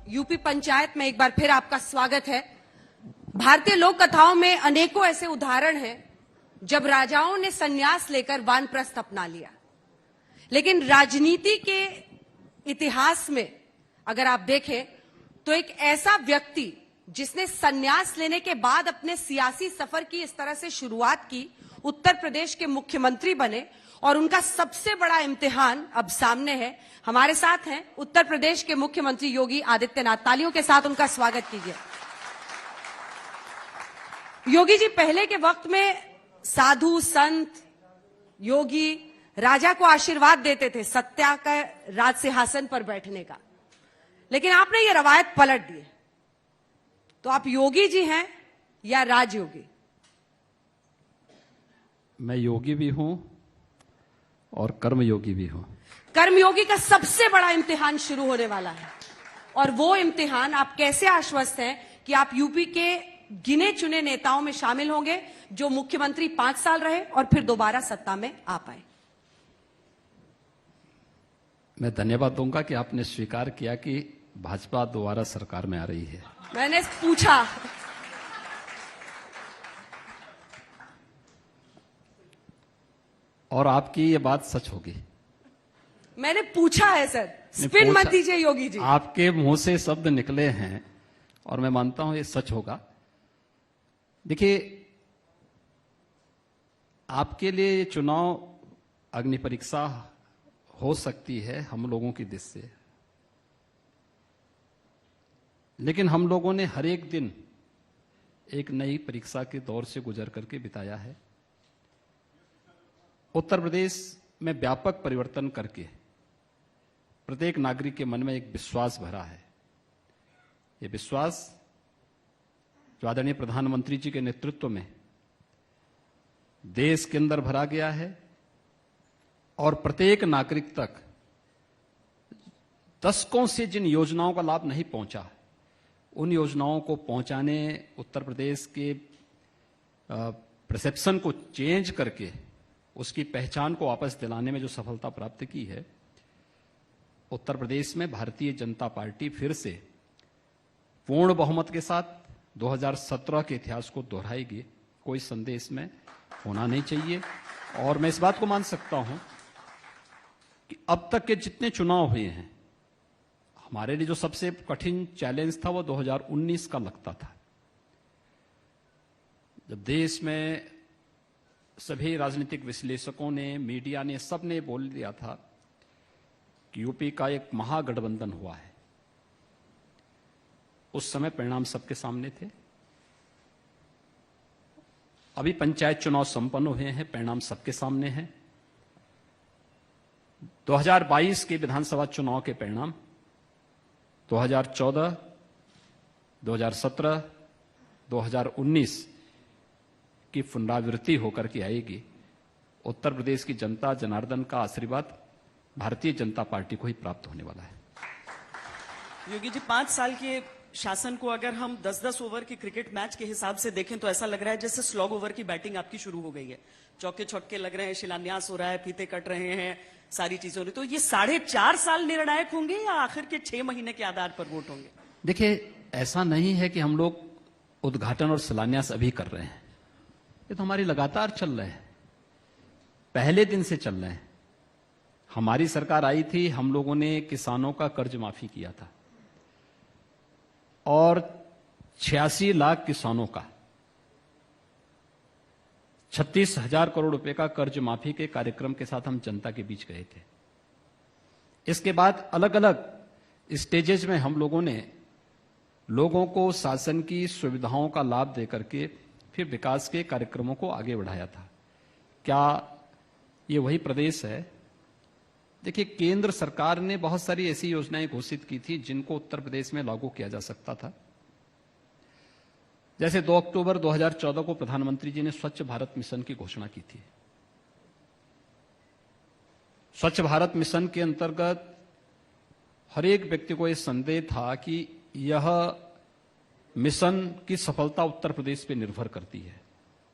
UP panchayat में एक बार फिर आपका स्वागत है। भारतीय लोक कथाओं में अनेकों ऐसे उदाहरण हैं जब राजाओं ने संन्यास लेकर वानप्रस्थ अपना लिया, लेकिन राजनीति के इतिहास में अगर आप देखें तो एक ऐसा व्यक्ति जिसने संन्यास लेने के बाद अपने सियासी सफर की इस तरह से शुरुआत की, उत्तर प्रदेश के मुख्यमंत्री बने और उनका सबसे बड़ा इम्तिहान अब सामने है। हमारे साथ हैं उत्तर प्रदेश के मुख्यमंत्री योगी आदित्यनाथ। तालियों के साथ उनका स्वागत कीजिए। योगी जी, पहले के वक्त में साधु संत योगी राजा को आशीर्वाद देते थे सत्या का राज सिंहासन पर बैठने का, लेकिन आपने ये रवायत पलट दी। तो आप योगी जी हैं या राजयोगी? मैं योगी भी हूं और कर्मयोगी भी हूं। कर्मयोगी का सबसे बड़ा इम्तिहान शुरू होने वाला है, और वो इम्तिहान आप कैसे आश्वस्त हैं कि आप यूपी के गिने चुने नेताओं में शामिल होंगे जो मुख्यमंत्री 5 साल रहे और फिर दोबारा सत्ता में आ पाए? मैं धन्यवाद दूंगा कि आपने स्वीकार किया कि भाजपा दोबारा सरकार में आ रही है। मैंने पूछा। और आपकी ये बात सच होगी। मैंने पूछा है सर, स्पिन मत दीजिए योगी जी। आपके मुंह से शब्द निकले हैं और मैं मानता हूं ये सच होगा। देखिए, आपके लिए ये चुनाव अग्नि परीक्षा हो सकती है हम लोगों की दृष्टि से, लेकिन हम लोगों ने हर एक दिन एक नई परीक्षा के दौर से गुजर करके बिताया है। उत्तर प्रदेश में व्यापक परिवर्तन करके प्रत्येक नागरिक के मन में एक विश्वास भरा है। ये विश्वास जो आदरणीय प्रधानमंत्री जी के नेतृत्व में देश के अंदर भरा गया है और प्रत्येक नागरिक तक दशकों से जिन योजनाओं का लाभ नहीं पहुंचा, उन योजनाओं को पहुंचाने, उत्तर प्रदेश के परसेप्शन को चेंज करके उसकी पहचान को वापस दिलाने में जो सफलता प्राप्त की है, उत्तर प्रदेश में भारतीय जनता पार्टी फिर से पूर्ण बहुमत के साथ 2017 के इतिहास को दोहराएगी। कोई संदेह इसमें होना नहीं चाहिए। और मैं इस बात को मान सकता हूं कि अब तक के जितने चुनाव हुए हैं, हमारे लिए जो सबसे कठिन चैलेंज था वो 2019 का लगता था, जब देश में सभी राजनीतिक विश्लेषकों ने, मीडिया ने, सबने बोल दिया था कि यूपी का एक महागठबंधन हुआ है। उस समय परिणाम सबके सामने थे। अभी पंचायत चुनाव संपन्न हुए हैं, परिणाम सबके सामने हैं। 2022 के विधानसभा चुनाव के परिणाम 2014, 2017, 2019 की पुनरावृत्ति होकर के आएगी। उत्तर प्रदेश की जनता जनार्दन का आशीर्वाद भारतीय जनता पार्टी को ही प्राप्त होने वाला है। योगी जी, 5 साल के शासन को अगर हम 10-10 ओवर के क्रिकेट मैच के हिसाब से देखें तो ऐसा लग रहा है जैसे स्लॉग ओवर की बैटिंग आपकी शुरू हो गई है। चौके छक्के लग रहे हैं, शिलान्यास हो रहा है, फीते कट रहे हैं, सारी चीजों ने। तो ये 4.5 साल निर्णायक होंगे या आखिर के 6 महीने के आधार पर वोट होंगे? देखिए, ऐसा नहीं है कि हम लोग उद्घाटन और शिलान्यास अभी कर रहे हैं। ये तो हमारी लगातार चल रहे हैं, पहले दिन से चल रहे हैं। हमारी सरकार आई थी, हम लोगों ने किसानों का कर्ज माफी किया था और 86 लाख किसानों का 36,000 करोड़ रुपए का कर्ज माफी के कार्यक्रम के साथ हम जनता के बीच गए थे। इसके बाद अलग अलग स्टेजेस में हम लोगों ने लोगों को शासन की सुविधाओं का लाभ देकर के फिर विकास के कार्यक्रमों को आगे बढ़ाया था। क्या ये वही प्रदेश है? देखिए, केंद्र सरकार ने बहुत सारी ऐसी योजनाएं घोषित की थी जिनको उत्तर प्रदेश में लागू किया जा सकता था। जैसे 2 अक्टूबर 2014 को प्रधानमंत्री जी ने स्वच्छ भारत मिशन की घोषणा की थी। स्वच्छ भारत मिशन के अंतर्गत हर एक व्यक्ति को यह संदेह था कि यह मिशन की सफलता उत्तर प्रदेश पे निर्भर करती है।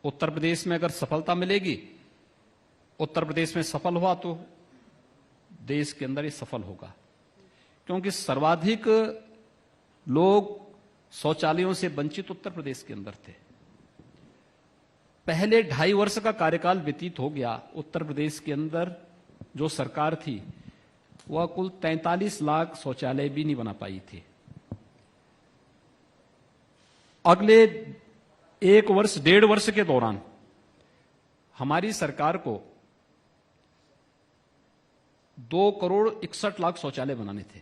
उत्तर प्रदेश में अगर सफलता मिलेगी, उत्तर प्रदेश में सफल हुआ तो देश के अंदर ये सफल होगा, क्योंकि सर्वाधिक लोग शौचालयों से वंचित उत्तर प्रदेश के अंदर थे। पहले 2.5 वर्ष का कार्यकाल व्यतीत हो गया, उत्तर प्रदेश के अंदर जो सरकार थी वह कुल 43 लाख शौचालय भी नहीं बना पाई थी। अगले 1 वर्ष 1.5 वर्ष के दौरान हमारी सरकार को 2,61,00,000 शौचालय बनाने थे।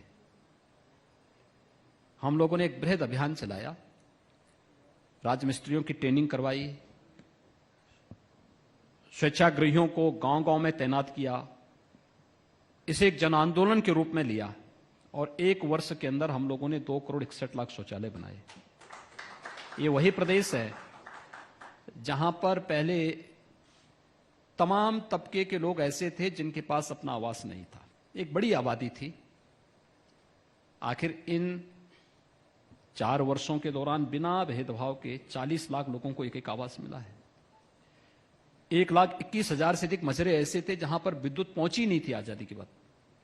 हम लोगों ने एक बृहद अभियान चलाया, राजमिस्त्रियों की ट्रेनिंग करवाई, स्वेच्छाग्रहियों को गांव-गांव में तैनात किया, इसे एक जन आंदोलन के रूप में लिया और 1 वर्ष के अंदर हम लोगों ने 2,61,00,000 शौचालय बनाए। ये वही प्रदेश है जहां पर पहले तमाम तबके के लोग ऐसे थे जिनके पास अपना आवास नहीं था। एक बड़ी आबादी थी। आखिर इन 4 वर्षों के दौरान बिना भेदभाव के 40 लाख लोगों को एक आवास मिला है। 1,21,000 से अधिक मजरे ऐसे थे जहां पर विद्युत पहुंची नहीं थी। आजादी के बाद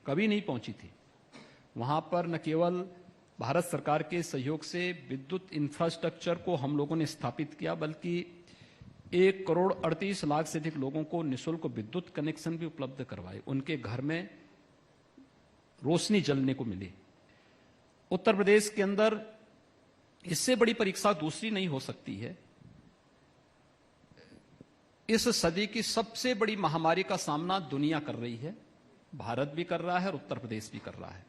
कभी नहीं पहुंची थी। वहां पर न केवल भारत सरकार के सहयोग से विद्युत इंफ्रास्ट्रक्चर को हम लोगों ने स्थापित किया, बल्कि 1,38,00,000 से अधिक लोगों को निःशुल्क विद्युत कनेक्शन भी उपलब्ध करवाए। उनके घर में रोशनी जलने को मिली। उत्तर प्रदेश के अंदर इससे बड़ी परीक्षा दूसरी नहीं हो सकती है। इस सदी की सबसे बड़ी महामारी का सामना दुनिया कर रही है, भारत भी कर रहा है और उत्तर प्रदेश भी कर रहा है।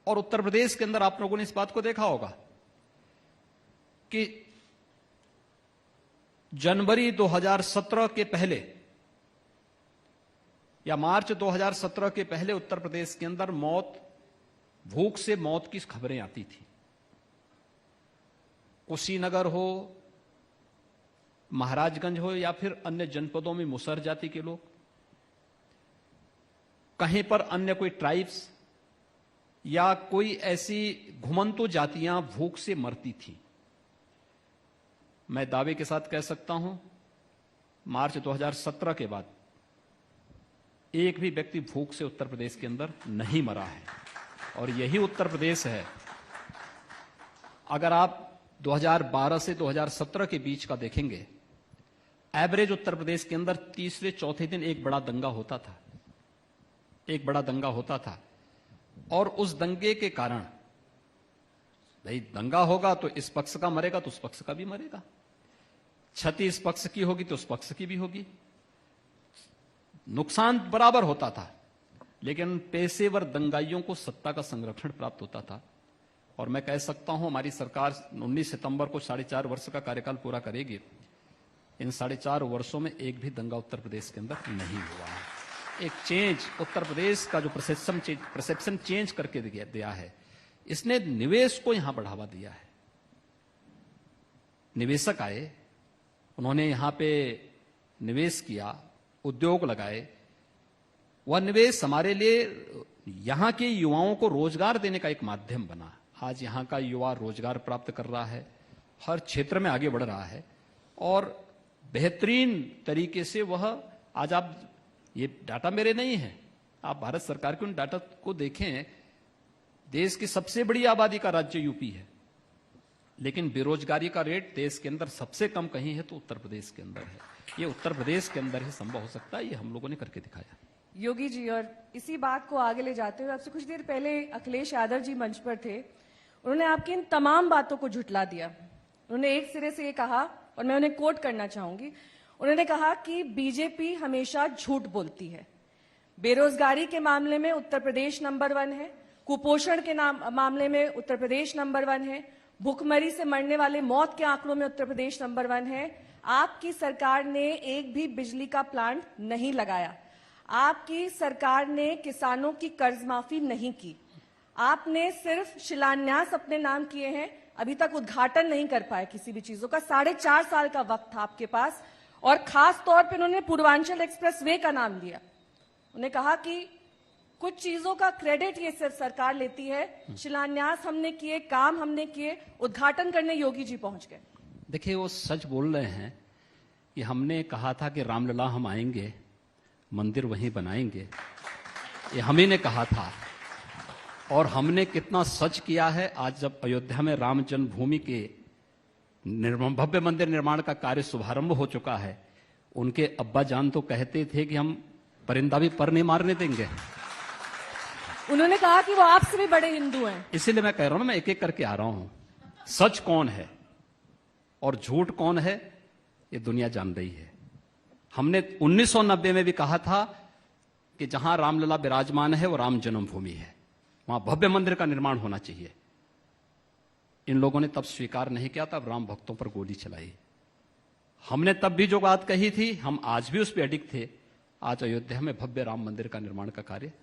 और उत्तर प्रदेश के अंदर आप लोगों ने इस बात को देखा होगा कि जनवरी 2017 के पहले या मार्च 2017 के पहले उत्तर प्रदेश के अंदर भूख से मौत की खबरें आती थी। कुशीनगर हो, महाराजगंज हो या फिर अन्य जनपदों में मुसहर जाति के लोग, कहीं पर अन्य कोई ट्राइब्स या कोई ऐसी घुमंतु जातियां भूख से मरती थी। मैं दावे के साथ कह सकता हूं, मार्च 2017 के बाद एक भी व्यक्ति भूख से उत्तर प्रदेश के अंदर नहीं मरा है। और यही उत्तर प्रदेश है, अगर आप 2012 से 2017 के बीच का देखेंगे, एवरेज उत्तर प्रदेश के अंदर तीसरे चौथे दिन एक बड़ा दंगा होता था, एक बड़ा दंगा होता था। और उस दंगे के कारण, भाई दंगा होगा तो इस पक्ष का मरेगा तो उस पक्ष का भी मरेगा, क्षति इस पक्ष की होगी तो उस पक्ष की भी होगी, नुकसान बराबर होता था। लेकिन पेशेवर दंगाइयों को सत्ता का संरक्षण प्राप्त होता था। और मैं कह सकता हूं, हमारी सरकार 19 सितंबर को 4.5 वर्ष का कार्यकाल पूरा करेगी। इन 4.5 वर्षों में एक भी दंगा उत्तर प्रदेश के अंदर नहीं हुआ है। एक चेंज, उत्तर प्रदेश का जो परसेप्शन चेंज करके दिया है, इसने निवेश को यहां बढ़ावा दिया है। निवेशक आए, उन्होंने यहां पे निवेश किया, उद्योग लगाए। वह निवेश हमारे लिए यहां के युवाओं को रोजगार देने का एक माध्यम बना। आज यहां का युवा रोजगार प्राप्त कर रहा है, हर क्षेत्र में आगे बढ़ रहा है और बेहतरीन तरीके से वह, आज आप, ये डाटा मेरे नहीं है, आप भारत सरकार के उन डाटा को देखें, देश की सबसे बड़ी आबादी का राज्य यूपी है, लेकिन बेरोजगारी का रेट देश के अंदर सबसे कम कहीं है तो उत्तर प्रदेश के अंदर है। ये उत्तर प्रदेश के अंदर ही संभव हो सकता है, ये हम लोगों ने करके दिखाया। योगी जी, और इसी बात को आगे ले जाते हुए आपसे कुछ देर पहले अखिलेश यादव जी मंच पर थे, उन्होंने आपकी इन तमाम बातों को झुठला दिया। उन्होंने एक सिरे से ये कहा, और मैं उन्हें कोट करना चाहूंगी, उन्होंने कहा कि बीजेपी हमेशा झूठ बोलती है। बेरोजगारी के मामले में उत्तर प्रदेश नंबर 1 है, कुपोषण के मामले में उत्तर प्रदेश नंबर 1 है, भूखमरी से मरने वाले मौत के आंकड़ों में उत्तर प्रदेश नंबर 1 है। आपकी सरकार ने एक भी बिजली का प्लांट नहीं लगाया, आपकी सरकार ने किसानों की कर्ज माफी नहीं की, आपने सिर्फ शिलान्यास अपने नाम किए हैं, अभी तक उद्घाटन नहीं कर पाए किसी भी चीजों का। 4.5 साल का वक्त था आपके पास। और खास तौर पे उन्होंने पूर्वांचल एक्सप्रेस वे का नाम लिया। उन्होंने कहा कि कुछ चीजों का क्रेडिट ये सिर्फ सरकार लेती है, शिलान्यास हमने किए, काम हमने किए, उद्घाटन करने योगी जी पहुंच गए। देखिए, वो सच बोल रहे हैं कि हमने कहा था कि रामलला हम आएंगे, मंदिर वहीं बनाएंगे, ये हम ही ने कहा था। और हमने कितना सच किया है। आज जब अयोध्या में राम जन्मभूमि के भव्य मंदिर निर्माण का कार्य शुभारंभ हो चुका है, उनके अब्बा जान तो कहते थे कि हम परिंदा भी पर नहीं मारने देंगे। उन्होंने कहा कि वो आपसे भी बड़े हिंदू हैं। इसीलिए मैं कह रहा हूं, मैं एक एक करके आ रहा हूं। सच कौन है और झूठ कौन है, ये दुनिया जान रही है। हमने 1990 में भी कहा था कि जहां रामलला विराजमान है वो राम जन्मभूमि है, वहां भव्य मंदिर का निर्माण होना चाहिए। इन लोगों ने तब स्वीकार नहीं किया, तब राम भक्तों पर गोली चलाई। हमने तब भी जो बात कही थी, हम आज भी उस पर अडिग थे। आज अयोध्या में भव्य राम मंदिर का निर्माण का कार्य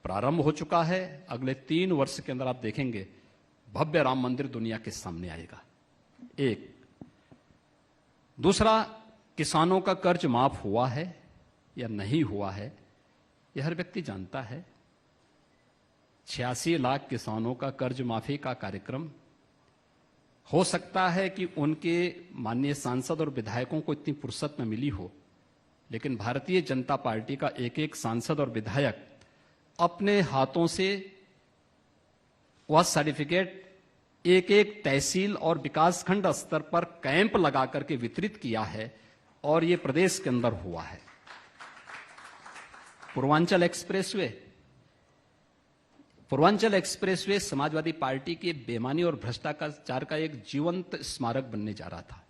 प्रारंभ हो चुका है। अगले 3 वर्ष के अंदर आप देखेंगे भव्य राम मंदिर दुनिया के सामने आएगा। एक दूसरा, किसानों का कर्ज माफ हुआ है या नहीं हुआ है, यह हर व्यक्ति जानता है। 86 लाख किसानों का कर्ज माफी का कार्यक्रम, हो सकता है कि उनके माननीय सांसद और विधायकों को इतनी फुर्सत न मिली हो, लेकिन भारतीय जनता पार्टी का एक एक सांसद और विधायक अपने हाथों से वह सर्टिफिकेट एक एक तहसील और विकासखंड स्तर पर कैंप लगा करके वितरित किया है, और यह प्रदेश के अंदर हुआ है। पूर्वांचल एक्सप्रेसवे समाजवादी पार्टी के बेईमानी और भ्रष्टाचार का एक जीवंत स्मारक बनने जा रहा था।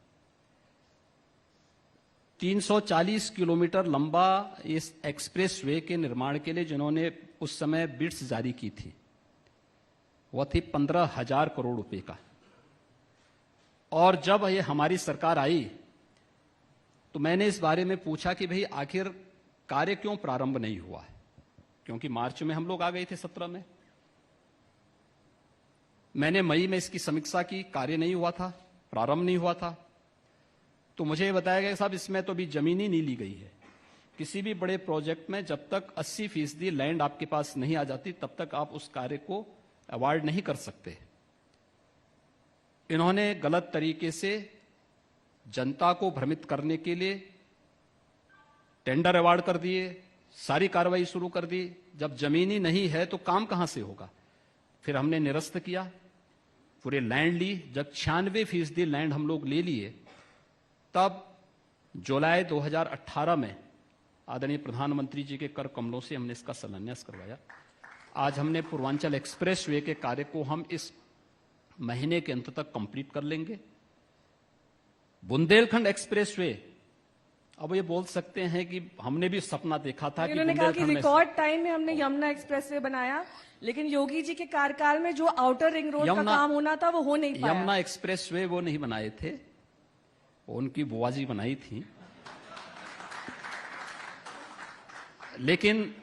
340 किलोमीटर लंबा इस एक्सप्रेसवे के निर्माण के लिए जिन्होंने उस समय बिड्स जारी की थी, वह थी 15,000 करोड़ रुपए का। और जब ये हमारी सरकार आई तो मैंने इस बारे में पूछा कि भाई आखिर कार्य क्यों प्रारंभ नहीं हुआ है, क्योंकि मार्च में हम लोग आ गए थे 17 में। मैंने मई में इसकी समीक्षा की, कार्य नहीं हुआ था, प्रारंभ नहीं हुआ था। तो मुझे ये बताया गया साहब इसमें तो अभी जमीन ही नहीं ली गई है। किसी भी बड़े प्रोजेक्ट में जब तक 80% लैंड आपके पास नहीं आ जाती तब तक आप उस कार्य को अवार्ड नहीं कर सकते। इन्होंने गलत तरीके से जनता को भ्रमित करने के लिए टेंडर अवार्ड कर दिए, सारी कार्रवाई शुरू कर दी। जब जमीन ही नहीं है तो काम कहां से होगा। फिर हमने निरस्त किया, पूरे लैंड ली। जब 96% लैंड हम लोग ले लिए, तब जुलाई 2018 में आदरणीय प्रधानमंत्री जी के कर कमलों से हमने इसका शिलान्यास करवाया। आज हमने पूर्वांचल एक्सप्रेसवे के कार्य को हम इस महीने के अंत तक कंप्लीट कर लेंगे। बुंदेलखंड एक्सप्रेसवे, अब ये बोल सकते हैं कि हमने भी सपना देखा था कि उन्होंने कहा कि बुंदेलखंड में रिकॉर्ड टाइम में हमने यमुना एक्सप्रेसवे बनाया, लेकिन योगी जी के कार्यकाल में जो आउटर रिंग रोड का काम होना था वो हो नहीं पाया। यमुना एक्सप्रेसवे वो नहीं बनाए थे, उनकी बुआ जी बनाई थी। लेकिन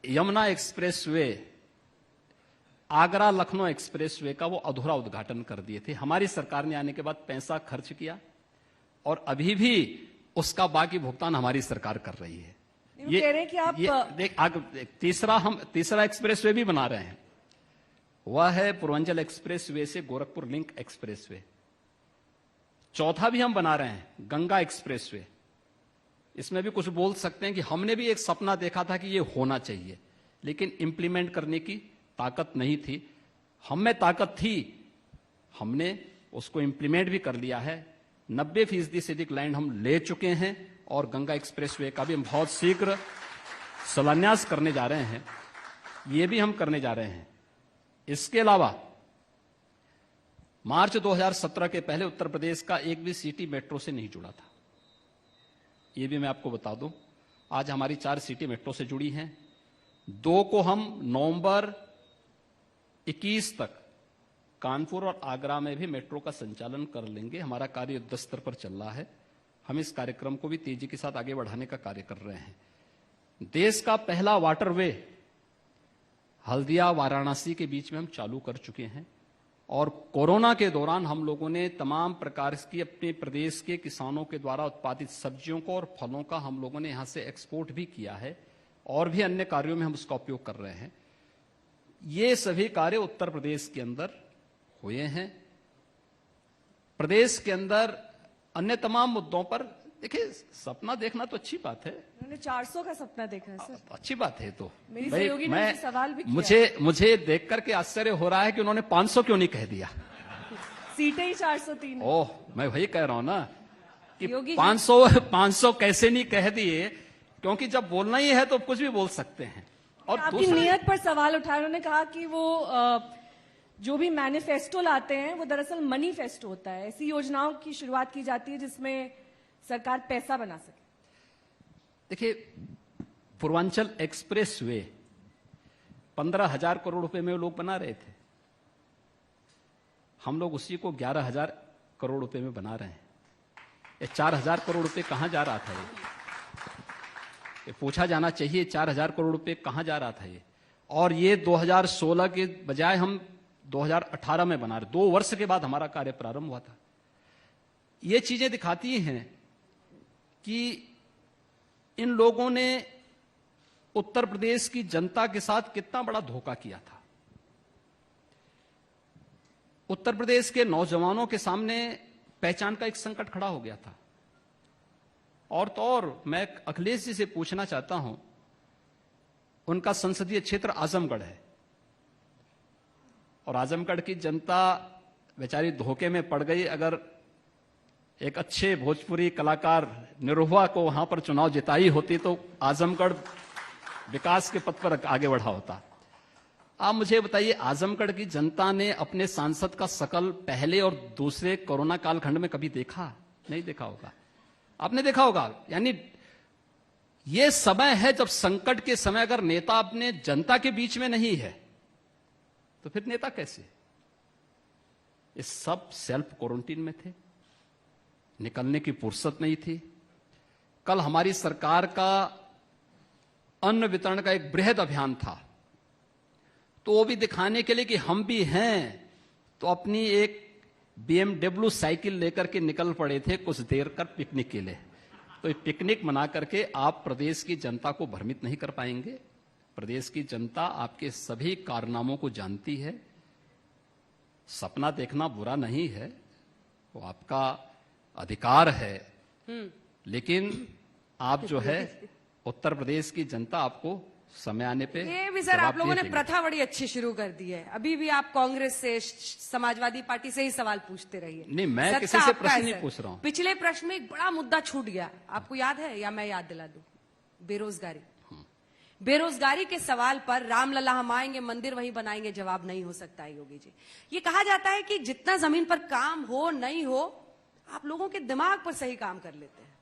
यमुना एक्सप्रेसवे, आगरा लखनऊ एक्सप्रेसवे का वो अधूरा उद्घाटन कर दिए थे। हमारी सरकार ने आने के बाद पैसा खर्च किया और अभी भी उसका बाकी भुगतान हमारी सरकार कर रही है। ये कह रहे हैं कि आप तीसरा एक्सप्रेसवे भी बना रहे हैं, वह है पूर्वांचल एक्सप्रेसवे से गोरखपुर लिंक एक्सप्रेसवे। चौथा भी हम बना रहे हैं, गंगा एक्सप्रेसवे। इसमें भी कुछ बोल सकते हैं कि हमने भी एक सपना देखा था कि ये होना चाहिए, लेकिन इंप्लीमेंट करने की ताकत नहीं थी। हम में ताकत थी, हमने उसको इंप्लीमेंट भी कर लिया है। 90% से अधिक लैंड हम ले चुके हैं और गंगा एक्सप्रेसवे का भी हम बहुत शीघ्र शिलान्यास करने जा रहे हैं। ये भी हम करने जा रहे हैं। इसके अलावा मार्च 2017 के पहले उत्तर प्रदेश का एक भी सिटी मेट्रो से नहीं जुड़ा था। ये भी मैं आपको बता दूं, आज हमारी 4 सिटी मेट्रो से जुड़ी हैं। 2 को हम नवंबर 21 तक कानपुर और आगरा में भी मेट्रो का संचालन कर लेंगे। हमारा कार्य युद्ध स्तर पर चल रहा है। हम इस कार्यक्रम को भी तेजी के साथ आगे बढ़ाने का कार्य कर रहे हैं। देश का पहला वाटरवे हल्दिया वाराणसी के बीच में हम चालू कर चुके हैं और कोरोना के दौरान हम लोगों ने तमाम प्रकार की अपने प्रदेश के किसानों के द्वारा उत्पादित सब्जियों को और फलों का हम लोगों ने यहां से एक्सपोर्ट भी किया है और भी अन्य कार्यों में हम उसका उपयोग कर रहे हैं। ये सभी कार्य उत्तर प्रदेश के अंदर हुए हैं। प्रदेश के अंदर अन्य तमाम मुद्दों पर देखिए, सपना देखना तो अच्छी बात है, उन्होंने 400 का सपना देखा है सर। अच्छी बात है। तो मेरी भाई, सहयोगी ने मुझसे सवाल भी किया। मुझे देख करके आश्चर्य हो रहा है कि उन्होंने 500 क्यों नहीं कह दिया। सीटें ही 403 है। ओह, मैं वही कह रहा हूं ना कि योगी जी- 500 कैसे नहीं कह दिए, क्योंकि जब बोलना ही है तो कुछ भी बोल सकते हैं। और आपकी दूसरा, नीयत पर सवाल उठाया। उन्होंने कहा कि वो जो भी मैनिफेस्टो लाते हैं वो दरअसल मनीफेस्टो होता है। ऐसी योजनाओं की शुरुआत की जाती है जिसमें सरकार पैसा बना सके। देखिए, पूर्वांचल एक्सप्रेस वे 15,000 करोड़ रुपए में लोग बना रहे थे, हम लोग उसी को 11,000 करोड़ रुपए में बना रहे हैं। ये 4,000 करोड़ रुपए कहां जा रहा था? ये पूछा जाना चाहिए, 4,000 करोड़ रुपए कहां जा रहा था ये? और ये 2016 के बजाय हम 2018 में बना रहे, 2 वर्ष के बाद हमारा कार्य प्रारंभ हुआ था। ये चीजें दिखाती हैं कि इन लोगों ने उत्तर प्रदेश की जनता के साथ कितना बड़ा धोखा किया था। उत्तर प्रदेश के नौजवानों के सामने पहचान का एक संकट खड़ा हो गया था। और तो और मैं अखिलेश जी से पूछना चाहता हूं, उनका संसदीय क्षेत्र आजमगढ़ है और आजमगढ़ की जनता बेचारी धोखे में पड़ गई। अगर एक अच्छे भोजपुरी कलाकार निरुआ को वहां पर चुनाव जिताई होती तो आजमगढ़ विकास के पथ पर आगे बढ़ा होता। आप मुझे बताइए, आजमगढ़ की जनता ने अपने सांसद का शकल पहले और दूसरे कोरोना कालखंड में कभी देखा? नहीं देखा होगा। आपने देखा होगा। यानी यह समय है जब संकट के समय अगर नेता अपने जनता के बीच में नहीं है तो फिर नेता कैसे? ये सब सेल्फ क्वारंटीन में थे, निकलने की फुर्सत नहीं थी। कल हमारी सरकार का अन्न वितरण का एक बृहद अभियान था, तो वो भी दिखाने के लिए कि हम भी हैं, तो अपनी एक BMW साइकिल लेकर के निकल पड़े थे कुछ देर कर पिकनिक के लिए। तो पिकनिक मना करके आप प्रदेश की जनता को भ्रमित नहीं कर पाएंगे। प्रदेश की जनता आपके सभी कारनामों को जानती है। सपना देखना बुरा नहीं है, वो आपका अधिकार है, लेकिन आप जो है उत्तर प्रदेश की जनता आपको समय आने पे ये भी सर जवाब आप लोगों दे ने देगी। प्रथा बड़ी अच्छी शुरू कर दी है। अभी भी आप कांग्रेस से, समाजवादी पार्टी से ही सवाल पूछते रहिए। नहीं, मैं सत्ता किसी से आपका प्रश्न है, नहीं सर। पूछ रहा हूं। पिछले प्रश्न में एक बड़ा मुद्दा छूट गया, आपको याद है या मैं याद दिला दूं? बेरोजगारी। बेरोजगारी के सवाल पर रामलला हम आएंगे मंदिर वहीं बनाएंगे जवाब नहीं हो सकता है योगी जी। ये कहा जाता है कि जितना जमीन पर काम हो नहीं हो, आप लोगों के दिमाग पर सही काम कर लेते हैं।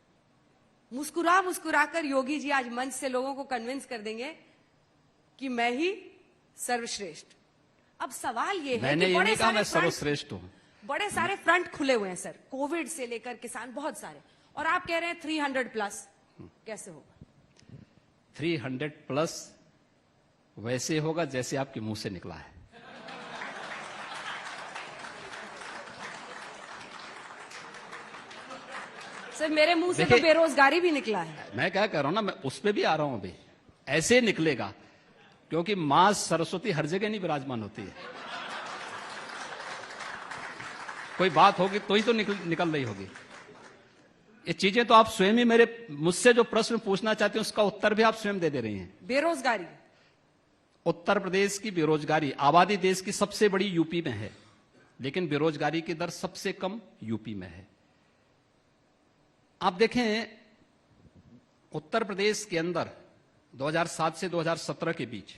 मुस्कुरा मुस्कुरा कर योगी जी आज मंच से लोगों को कन्विंस कर देंगे कि मैं ही सर्वश्रेष्ठ। अब सवाल ये है मैंने कि ये बड़े नहीं कहा सारे मैं फ्रंट, सर्वश्रेष्ठ हूं। बड़े सारे फ्रंट खुले हुए हैं सर, कोविड से लेकर किसान, बहुत सारे, और आप कह रहे हैं 300+। कैसे होगा? 300+ वैसे होगा जैसे आपके मुंह से निकला है। सर मेरे मुंह से तो देखिए- बेरोजगारी भी निकला है। मैं क्या कह रहा हूं ना, मैं उस पे भी आ रहा हूं अभी। ऐसे निकलेगा क्योंकि मां सरस्वती हर जगह नहीं विराजमान होती है। कोई बात होगी तो ही तो निकल रही होगी। ये चीजें तो आप स्वयं ही मुझसे जो प्रश्न पूछना चाहते हैं उसका उत्तर भी आप स्वयं दे रही हैं। बेरोजगारी, उत्तर प्रदेश की बेरोजगारी, आबादी देश की सबसे बड़ी यूपी में है, लेकिन बेरोजगारी की दर सबसे कम यूपी में है। आप देखें, उत्तर प्रदेश के अंदर 2007 से 2017 के बीच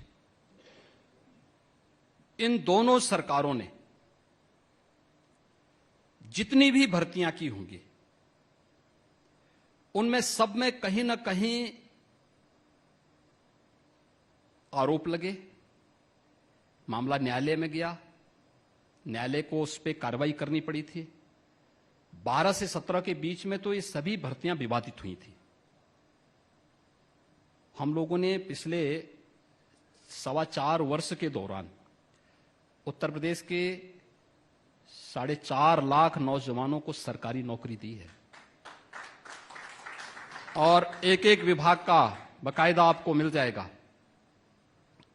इन दोनों सरकारों ने जितनी भी भर्तियां की होंगी उनमें सब में कहीं ना कहीं आरोप लगे, मामला न्यायालय में गया, न्यायालय को उस पर कार्रवाई करनी पड़ी थी। 12 से 17 के बीच में तो ये सभी भर्तियां विवादित हुई थी। हम लोगों ने पिछले 4.25 वर्ष के दौरान उत्तर प्रदेश के 4.5 लाख नौजवानों को सरकारी नौकरी दी है और एक एक विभाग का बकायदा आपको मिल जाएगा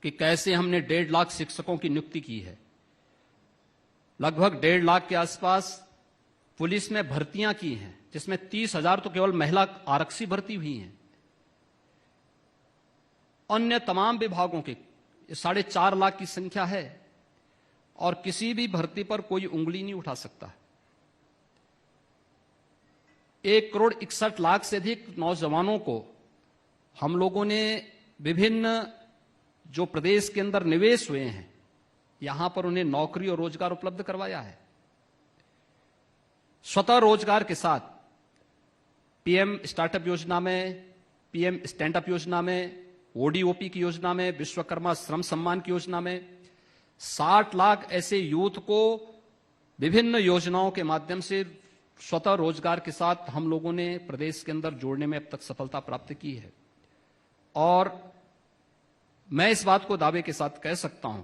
कि कैसे हमने 1.5 लाख शिक्षकों की नियुक्ति की है। लगभग 1.5 लाख के आसपास पुलिस में भर्तियां की हैं, जिसमें 30,000 तो केवल महिला आरक्षी भर्ती हुई हैं। अन्य तमाम विभागों के 4.5 लाख की संख्या है और किसी भी भर्ती पर कोई उंगली नहीं उठा सकता। 1,61,00,000 से अधिक नौजवानों को हम लोगों ने विभिन्न जो प्रदेश के अंदर निवेश हुए हैं, यहां पर उन्हें नौकरी और रोजगार उपलब्ध करवाया है। स्वतः रोजगार के साथ पीएम स्टार्टअप योजना में, पीएम स्टैंड अप योजना में, ओडीओपी की योजना में, विश्वकर्मा श्रम सम्मान की योजना में 60 लाख ऐसे यूथ को विभिन्न योजनाओं के माध्यम से स्वतः रोजगार के साथ हम लोगों ने प्रदेश के अंदर जोड़ने में अब तक सफलता प्राप्त की है। और मैं इस बात को दावे के साथ कह सकता हूं,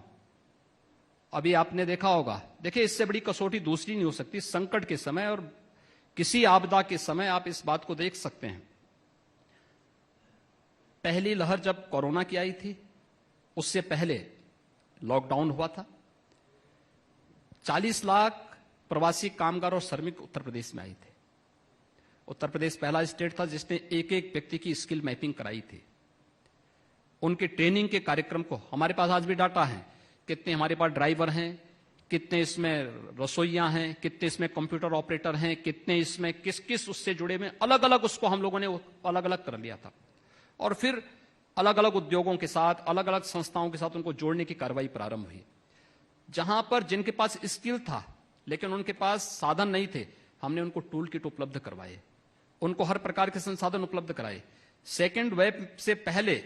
अभी आपने देखा होगा, देखिए इससे बड़ी कसौटी दूसरी नहीं हो सकती। संकट के समय और किसी आपदा के समय आप इस बात को देख सकते हैं। पहली लहर जब कोरोना की आई थी, उससे पहले लॉकडाउन हुआ था। 40 लाख प्रवासी कामगार और श्रमिक उत्तर प्रदेश में आए थे। उत्तर प्रदेश पहला स्टेट था जिसने एक एक व्यक्ति की स्किल मैपिंग कराई थी। उनके ट्रेनिंग के कार्यक्रम को, हमारे पास आज भी डाटा है, कितने हमारे पास ड्राइवर हैं, कितने इसमें रसोइयां हैं, कितने इसमें कंप्यूटर ऑपरेटर हैं, कितने इसमें किस किस उससे जुड़े में, अलग अलग उसको हम लोगों ने अलग अलग कर लिया था। और फिर अलग अलग उद्योगों के साथ, अलग अलग संस्थाओं के साथ उनको जोड़ने की कार्रवाई प्रारंभ हुई। जहां पर जिनके पास स्किल था लेकिन उनके पास साधन नहीं थे, हमने उनको टूल किट उपलब्ध करवाए, उनको हर प्रकार के संसाधन उपलब्ध कराए। सेकेंड वेव से पहले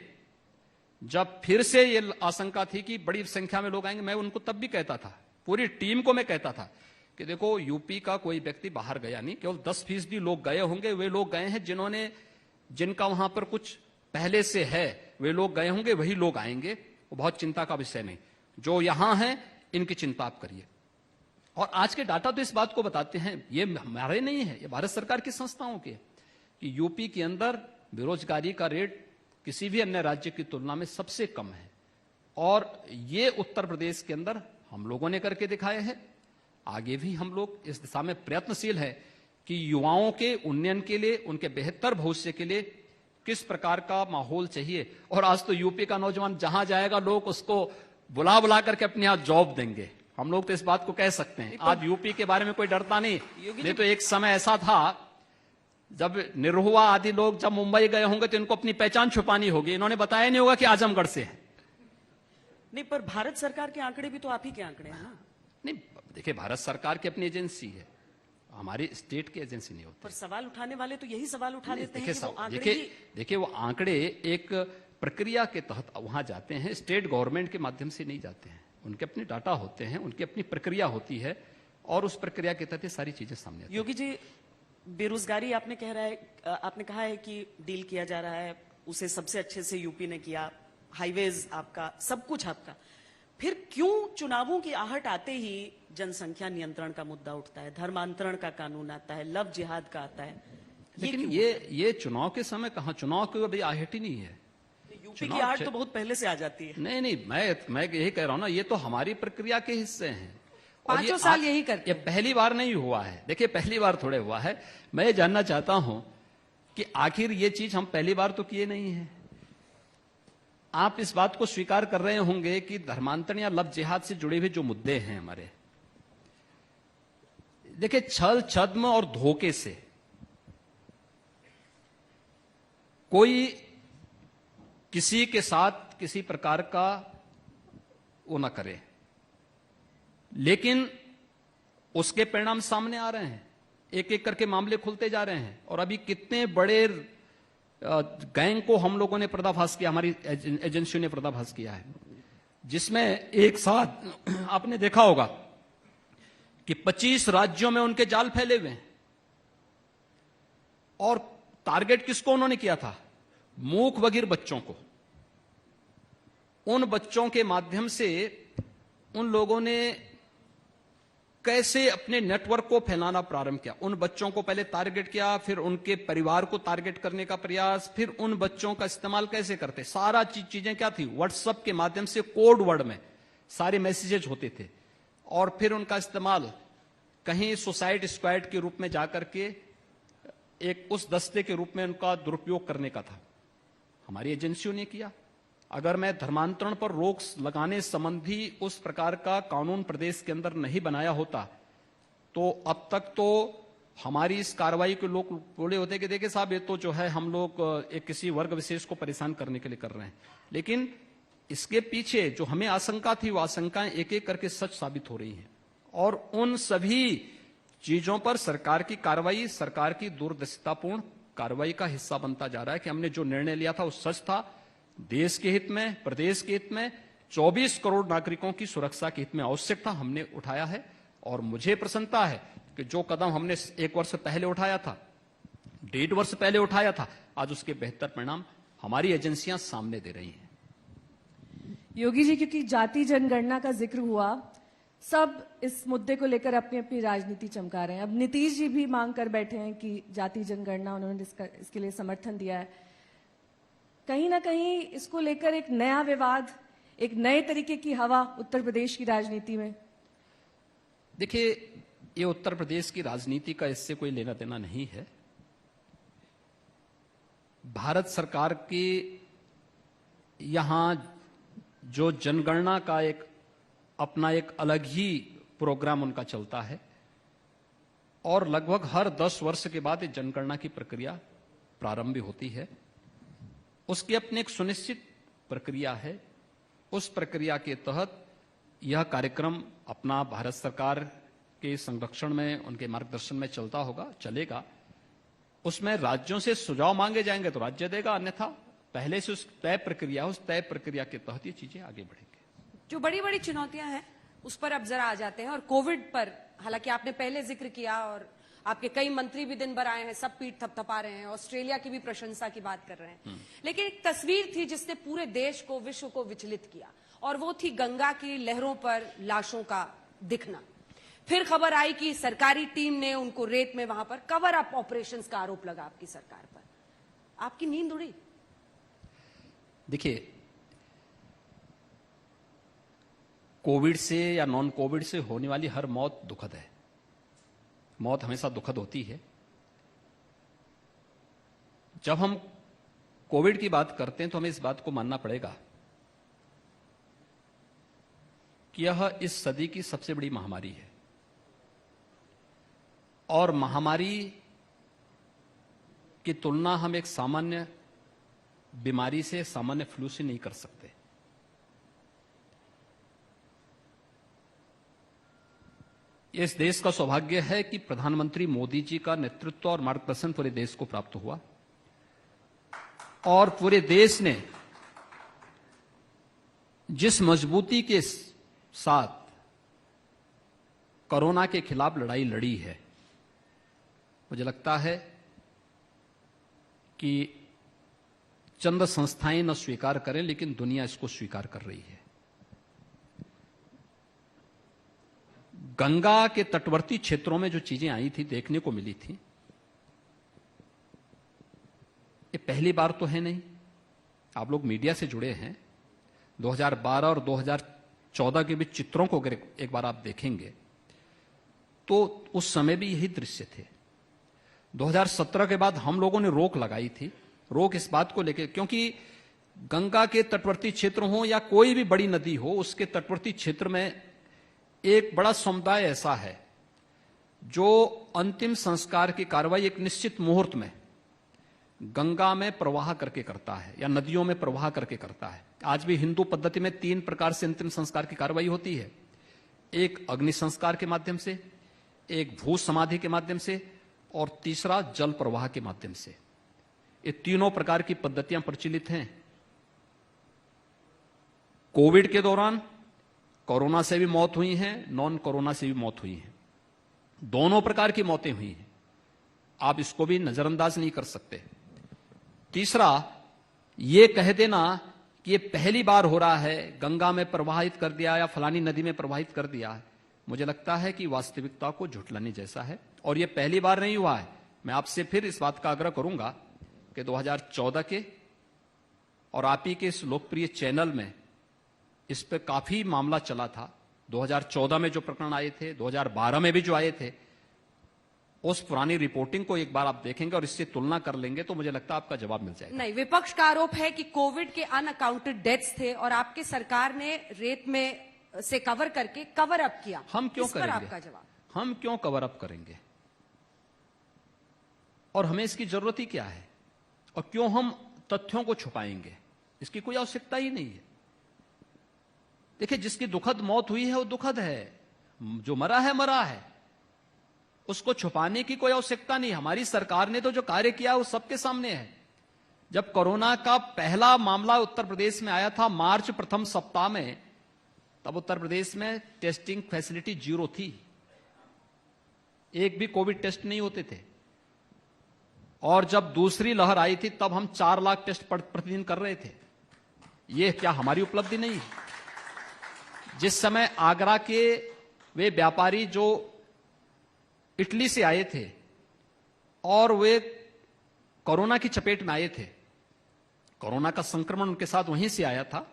जब फिर से ये आशंका थी कि बड़ी संख्या में लोग आएंगे, मैं उनको तब भी कहता था, पूरी टीम को मैं कहता था कि देखो यूपी का कोई व्यक्ति बाहर गया नहीं, केवल 10% लोग गए होंगे। वे लोग गए हैं जिनका वहां पर कुछ पहले से है, वे लोग गए होंगे, वही लोग आएंगे। वो बहुत चिंता का विषय नहीं, जो यहां हैं इनकी चिंता आप करिए। और आज के डाटा तो इस बात को बताते हैं, ये हमारे नहीं है, ये भारत सरकार की संस्थाओं के, कि यूपी के अंदर बेरोजगारी का रेट किसी भी अन्य राज्य की तुलना में सबसे कम है। और ये उत्तर प्रदेश के अंदर हम लोगों ने करके दिखाए हैं। आगे भी हम लोग इस दिशा में प्रयत्नशील है कि युवाओं के उन्नयन के लिए, उनके बेहतर भविष्य के लिए किस प्रकार का माहौल चाहिए। और आज तो यूपी का नौजवान जहां जाएगा लोग उसको बुला बुला करके अपने यहां जॉब देंगे। हम लोग तो इस बात को कह सकते हैं। आज यूपी के बारे में कोई डरता नहीं तो एक समय ऐसा था जब निरहुआ आदि लोग जब मुंबई गए होंगे तो इनको अपनी पहचान छुपानी होगी, इन्होंने बताया नहीं होगा कि आजमगढ़ से है। नहीं, पर भारत सरकार के आंकड़े भी तो आप ही के आंकड़े हैं ना। नहीं, देखिए भारत सरकार की अपनी एजेंसी है, हमारी स्टेट की एजेंसी नहीं होती। पर सवाल उठाने वाले तो यही सवाल उठा लेते हैं कि वो आंकड़े देखिए वो आंकड़े एक प्रक्रिया के तहत वहां जाते हैं, स्टेट गवर्नमेंट के माध्यम से नहीं जाते हैं। उनके अपने डाटा होते हैं, उनकी अपनी प्रक्रिया होती है और उस प्रक्रिया के तहत सारी चीजें सामने आती हैं। योगी जी, बेरोजगारी आपने कहा है कि डील किया जा रहा है, उसे सबसे अच्छे से यूपी ने किया, हाईवेज आपका, सब कुछ आपका, फिर क्यों चुनावों की आहट आते ही जनसंख्या नियंत्रण का मुद्दा उठता है, धर्मांतरण का कानून आता है, लव जिहाद का आता है? लेकिन ये चुनाव के समय कहां, चुनाव की अभी आहट ही नहीं है। यूपी की आहट तो बहुत पहले से आ जाती है। नहीं, मैं यही कह रहा हूं ना, ये तो हमारी प्रक्रिया के हिस्से हैं। 5 साल यही करते। ये पहली बार नहीं हुआ है, देखिए पहली बार थोड़े हुआ है। मैं ये जानना चाहता हूं कि आखिर ये चीज हम पहली बार तो किए नहीं है। आप इस बात को स्वीकार कर रहे होंगे कि धर्मांतरण या लव जिहाद से जुड़े हुए जो मुद्दे हैं हमारे, देखिए छल छद्म और धोखे से कोई किसी के साथ किसी प्रकार का वो ना करे, लेकिन उसके परिणाम सामने आ रहे हैं, एक एक करके मामले खुलते जा रहे हैं। और अभी कितने बड़े गैंग को हम लोगों ने पर्दाफाश किया, हमारी एजेंसियों ने पर्दाफाश किया है, जिसमें एक साथ आपने देखा होगा कि 25 राज्यों में उनके जाल फैले हुए हैं। और टारगेट किसको उन्होंने किया था? मूक बधिर बच्चों को। उन बच्चों के माध्यम से उन लोगों ने कैसे अपने नेटवर्क को फैलाना प्रारंभ किया। उन बच्चों को पहले टारगेट किया, फिर उनके परिवार को टारगेट करने का प्रयास, फिर उन बच्चों का इस्तेमाल कैसे करते, सारा चीजें क्या थी, व्हाट्सएप के माध्यम से कोड वर्ड में सारे मैसेजेज होते थे। और फिर उनका इस्तेमाल कहीं सुसाइड स्क्वाड के रूप में जाकर के एक उस दस्ते के रूप में उनका दुरुपयोग करने का था। हमारी एजेंसियों ने किया। अगर मैं धर्मांतरण पर रोक लगाने संबंधी उस प्रकार का कानून प्रदेश के अंदर नहीं बनाया होता तो अब तक तो हमारी इस कार्रवाई के लोग बोले होते कि देखिए साहब, ये तो जो है हम लोग एक किसी वर्ग विशेष को परेशान करने के लिए कर रहे हैं। लेकिन इसके पीछे जो हमें आशंका थी, वो आशंकाएं एक एक करके सच साबित हो रही हैं और उन सभी चीजों पर सरकार की कार्रवाई, सरकार की दूरदर्शितापूर्ण कार्रवाई का हिस्सा बनता जा रहा है कि हमने जो निर्णय लिया था वो सच था, देश के हित में, प्रदेश के हित में, 24 करोड़ नागरिकों की सुरक्षा के हित में आवश्यक था, हमने उठाया है। और मुझे प्रसन्नता है कि जो कदम हमने 1 वर्ष पहले उठाया था, 1.5 वर्ष पहले उठाया था, आज उसके बेहतर परिणाम हमारी एजेंसियां सामने दे रही हैं। योगी जी, क्योंकि जाति जनगणना का जिक्र हुआ, सब इस मुद्दे को लेकर अपनी अपनी राजनीति चमका रहे हैं। अब नीतीश जी भी मांग कर बैठे हैं कि जाति जनगणना, उन्होंने इसके लिए समर्थन दिया है। कहीं ना कहीं इसको लेकर एक नया विवाद, एक नए तरीके की हवा उत्तर प्रदेश की राजनीति में। देखिए, ये उत्तर प्रदेश की राजनीति का इससे कोई लेना देना नहीं है। भारत सरकार की यहां जो जनगणना का एक अपना एक अलग ही प्रोग्राम उनका चलता है और लगभग हर 10 वर्ष के बाद ये जनगणना की प्रक्रिया प्रारंभ होती है। उसकी अपनी एक सुनिश्चित प्रक्रिया है। उस प्रक्रिया के तहत यह कार्यक्रम अपना भारत सरकार के संरक्षण में, उनके मार्गदर्शन में चलता होगा, चलेगा। उसमें राज्यों से सुझाव मांगे जाएंगे तो राज्य देगा, अन्यथा पहले से उस तय प्रक्रिया, उस तय प्रक्रिया के तहत ये चीजें आगे बढ़ेंगी। जो बड़ी बड़ी चुनौतियां हैं उस पर अब जरा आ जाते हैं। और कोविड पर हालांकि आपने पहले जिक्र किया और आपके कई मंत्री भी दिन भर आए हैं, सब पीठ थपथपा रहे हैं, ऑस्ट्रेलिया की भी प्रशंसा की बात कर रहे हैं। लेकिन एक तस्वीर थी जिसने पूरे देश को, विश्व को विचलित किया, और वो थी गंगा की लहरों पर लाशों का दिखना। फिर खबर आई कि सरकारी टीम ने उनको रेत में वहां पर कवर अप ऑपरेशंस का आरोप लगा आपकी सरकार पर। आपकी नींद उड़ी? देखिए, कोविड से या नॉन कोविड से होने वाली हर मौत दुखद है। मौत हमेशा दुखद होती है। जब हम कोविड की बात करते हैं तो हमें इस बात को मानना पड़ेगा कि यह इस सदी की सबसे बड़ी महामारी है और महामारी की तुलना हम एक सामान्य बीमारी से, सामान्य फ्लू से नहीं कर सकते। इस देश का सौभाग्य है कि प्रधानमंत्री मोदी जी का नेतृत्व और मार्गदर्शन पूरे देश को प्राप्त हुआ और पूरे देश ने जिस मजबूती के साथ कोरोना के खिलाफ लड़ाई लड़ी है, मुझे लगता है कि चंद संस्थाएं न स्वीकार करें, लेकिन दुनिया इसको स्वीकार कर रही है। गंगा के तटवर्ती क्षेत्रों में जो चीजें आई थी, देखने को मिली थी, ये पहली बार तो है नहीं। आप लोग मीडिया से जुड़े हैं। 2012 और 2014 के बीच चित्रों को अगर एक बार आप देखेंगे तो उस समय भी यही दृश्य थे। 2017 के बाद हम लोगों ने रोक लगाई थी। रोक इस बात को लेकर, क्योंकि गंगा के तटवर्ती क्षेत्र हो या कोई भी बड़ी नदी हो, उसके तटवर्ती क्षेत्र में एक बड़ा समुदाय ऐसा है जो अंतिम संस्कार की कार्रवाई एक निश्चित मुहूर्त में गंगा में प्रवाह करके करता है या नदियों में प्रवाह करके करता है। आज भी हिंदू पद्धति में 3 प्रकार से अंतिम संस्कार की कार्रवाई होती है। एक अग्नि संस्कार के माध्यम से, एक भू समाधि के माध्यम से और तीसरा जल प्रवाह के माध्यम से। ये तीनों प्रकार की पद्धतियां प्रचलित हैं। कोविड के दौरान कोरोना से भी मौत हुई है, नॉन कोरोना से भी मौत हुई है। दोनों प्रकार की मौतें हुई हैं। आप इसको भी नजरअंदाज नहीं कर सकते। तीसरा, ये कह देना कि ये पहली बार हो रहा है, गंगा में प्रवाहित कर दिया या फलानी नदी में प्रवाहित कर दिया है, मुझे लगता है कि वास्तविकता को झुठलाने जैसा है। और ये पहली बार नहीं हुआ है। मैं आपसे फिर इस बात का आग्रह करूंगा कि 2014 के और आप ही के इस लोकप्रिय चैनल में इस पर काफी मामला चला था। 2014 में जो प्रकरण आए थे, 2012 में भी जो आए थे, उस पुरानी रिपोर्टिंग को एक बार आप देखेंगे और इससे तुलना कर लेंगे तो मुझे लगता है आपका जवाब मिल जाएगा। नहीं, विपक्ष का आरोप है कि कोविड के अनअकाउंटेड डेथ्स थे और आपकी सरकार ने रेत में से कवर करके कवर अप किया। हम क्यों इस पर करेंगे? आपका जवाब? हम क्यों कवर अप करेंगे? और हमें इसकी जरूरत ही क्या है? और क्यों हम तथ्यों को छुपाएंगे? इसकी कोई आवश्यकता ही नहीं है। देखिए, जिसकी दुखद मौत हुई है वो दुखद है, जो मरा है मरा है, उसको छुपाने की कोई आवश्यकता नहीं। हमारी सरकार ने तो जो कार्य किया वो सबके सामने है। जब कोरोना का पहला मामला उत्तर प्रदेश में आया था मार्च प्रथम सप्ताह में, तब उत्तर प्रदेश में टेस्टिंग फैसिलिटी 0 थी। एक भी कोविड टेस्ट नहीं होते थे। और जब दूसरी लहर आई थी तब हम 4 लाख टेस्ट प्रतिदिन कर रहे थे। यह क्या हमारी उपलब्धि नहीं? जिस समय आगरा के वे व्यापारी जो इटली से आए थे और वे कोरोना की चपेट में आए थे, कोरोना का संक्रमण उनके साथ वहीं से आया था,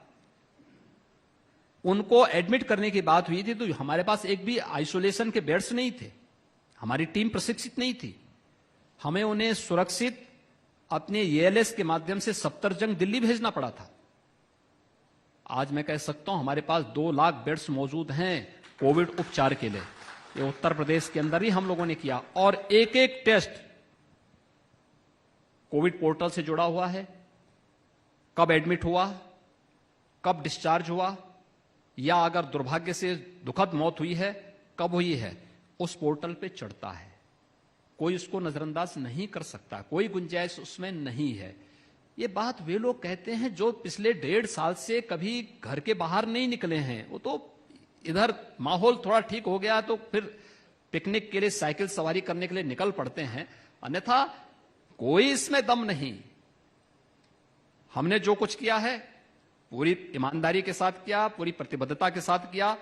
उनको एडमिट करने की बात हुई थी तो हमारे पास एक भी आइसोलेशन के बेड्स नहीं थे। हमारी टीम प्रशिक्षित नहीं थी। हमें उन्हें सुरक्षित अपने एएलएस के माध्यम से सफदरजंग दिल्ली भेजना पड़ा था। आज मैं कह सकता हूं हमारे पास 2 लाख बेड्स मौजूद हैं कोविड उपचार के लिए। ये उत्तर प्रदेश के अंदर ही हम लोगों ने किया और एक एक टेस्ट कोविड पोर्टल से जुड़ा हुआ है। कब एडमिट हुआ, कब डिस्चार्ज हुआ, या अगर दुर्भाग्य से दुखद मौत हुई है कब हुई है, उस पोर्टल पे चढ़ता है। कोई उसको नजरअंदाज नहीं कर सकता, कोई गुंजाइश उसमें नहीं है। ये बात वे लोग कहते हैं जो पिछले 1.5 साल से कभी घर के बाहर नहीं निकले हैं। वो तो इधर माहौल थोड़ा ठीक हो गया तो फिर पिकनिक के लिए, साइकिल सवारी करने के लिए निकल पड़ते हैं, अन्यथा कोई इसमें दम नहीं। हमने जो कुछ किया है पूरी ईमानदारी के साथ किया, पूरी प्रतिबद्धता के साथ किया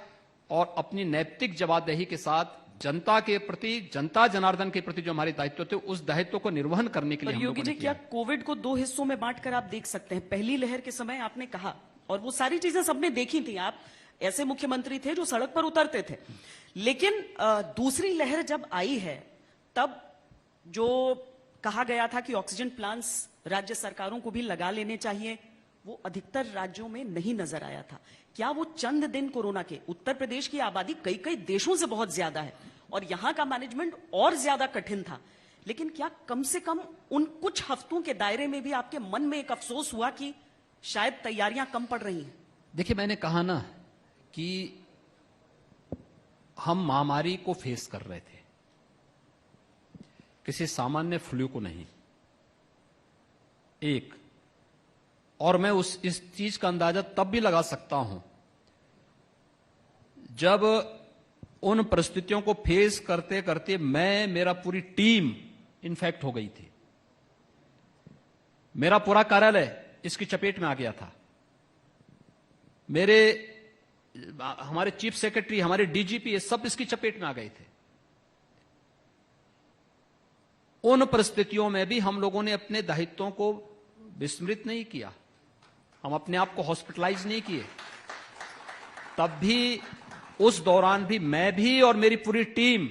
और अपनी नैतिक जवाबदेही के साथ जनता के प्रति, जनता जनार्दन के प्रति जो हमारे दायित्व थे उस दायित्व को निर्वहन करने के लिए पर हम योगी लोगों जी, ने किया। क्या कोविड को 2 हिस्सों में बांटकर आप देख सकते हैं? पहली लहर के समय आपने कहा, और वो सारी चीजें सबने देखी थी, आप ऐसे मुख्यमंत्री थे जो सड़क पर उतरते थे। लेकिन दूसरी लहर जब आई है तब जो कहा गया था कि ऑक्सीजन प्लांट्स राज्य सरकारों को भी लगा लेने चाहिए, वो अधिकतर राज्यों में नहीं नजर आया था। क्या वो चंद दिन कोरोना के, उत्तर प्रदेश की आबादी कई कई देशों से बहुत ज्यादा है और यहां का मैनेजमेंट और ज्यादा कठिन था, लेकिन क्या कम से कम उन कुछ हफ्तों के दायरे में भी आपके मन में एक अफसोस हुआ कि शायद तैयारियां कम पड़ रही हैं? देखिए, मैंने कहा ना कि हम महामारी को फेस कर रहे थे, किसी सामान्य फ्लू को नहीं। एक और मैं इस चीज का अंदाजा तब भी लगा सकता हूं जब उन परिस्थितियों को फेस करते करते मेरा पूरी टीम इन्फेक्ट हो गई थी। मेरा पूरा कार्यालय इसकी चपेट में आ गया था। हमारे चीफ सेक्रेटरी, हमारे डीजीपी, ये सब इसकी चपेट में आ गए थे। उन परिस्थितियों में भी हम लोगों ने अपने दायित्वों को विस्मृत नहीं किया, हम अपने आप को हॉस्पिटलाइज नहीं किए। तब भी, उस दौरान भी मैं भी और मेरी पूरी टीम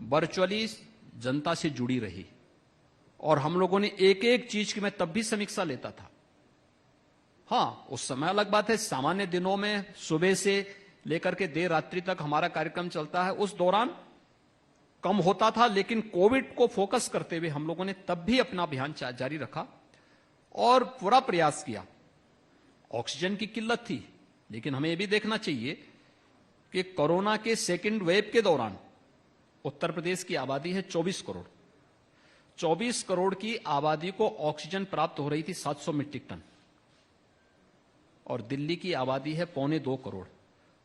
वर्चुअली जनता से जुड़ी रही और हम लोगों ने एक एक चीज की मैं तब भी समीक्षा लेता था। हां, उस समय अलग बात है, सामान्य दिनों में सुबह से लेकर के देर रात्रि तक हमारा कार्यक्रम चलता है, उस दौरान कम होता था, लेकिन कोविड को फोकस करते हुए हम लोगों ने तब भी अपना अभियान जारी रखा और पूरा प्रयास किया। ऑक्सीजन की किल्लत थी, लेकिन हमें यह भी देखना चाहिए कि कोरोना के सेकेंड वेव के दौरान उत्तर प्रदेश की आबादी है 24 करोड़। 24 करोड़ की आबादी को ऑक्सीजन प्राप्त हो रही थी 700 मीट्रिक टन और दिल्ली की आबादी है 1.25 करोड़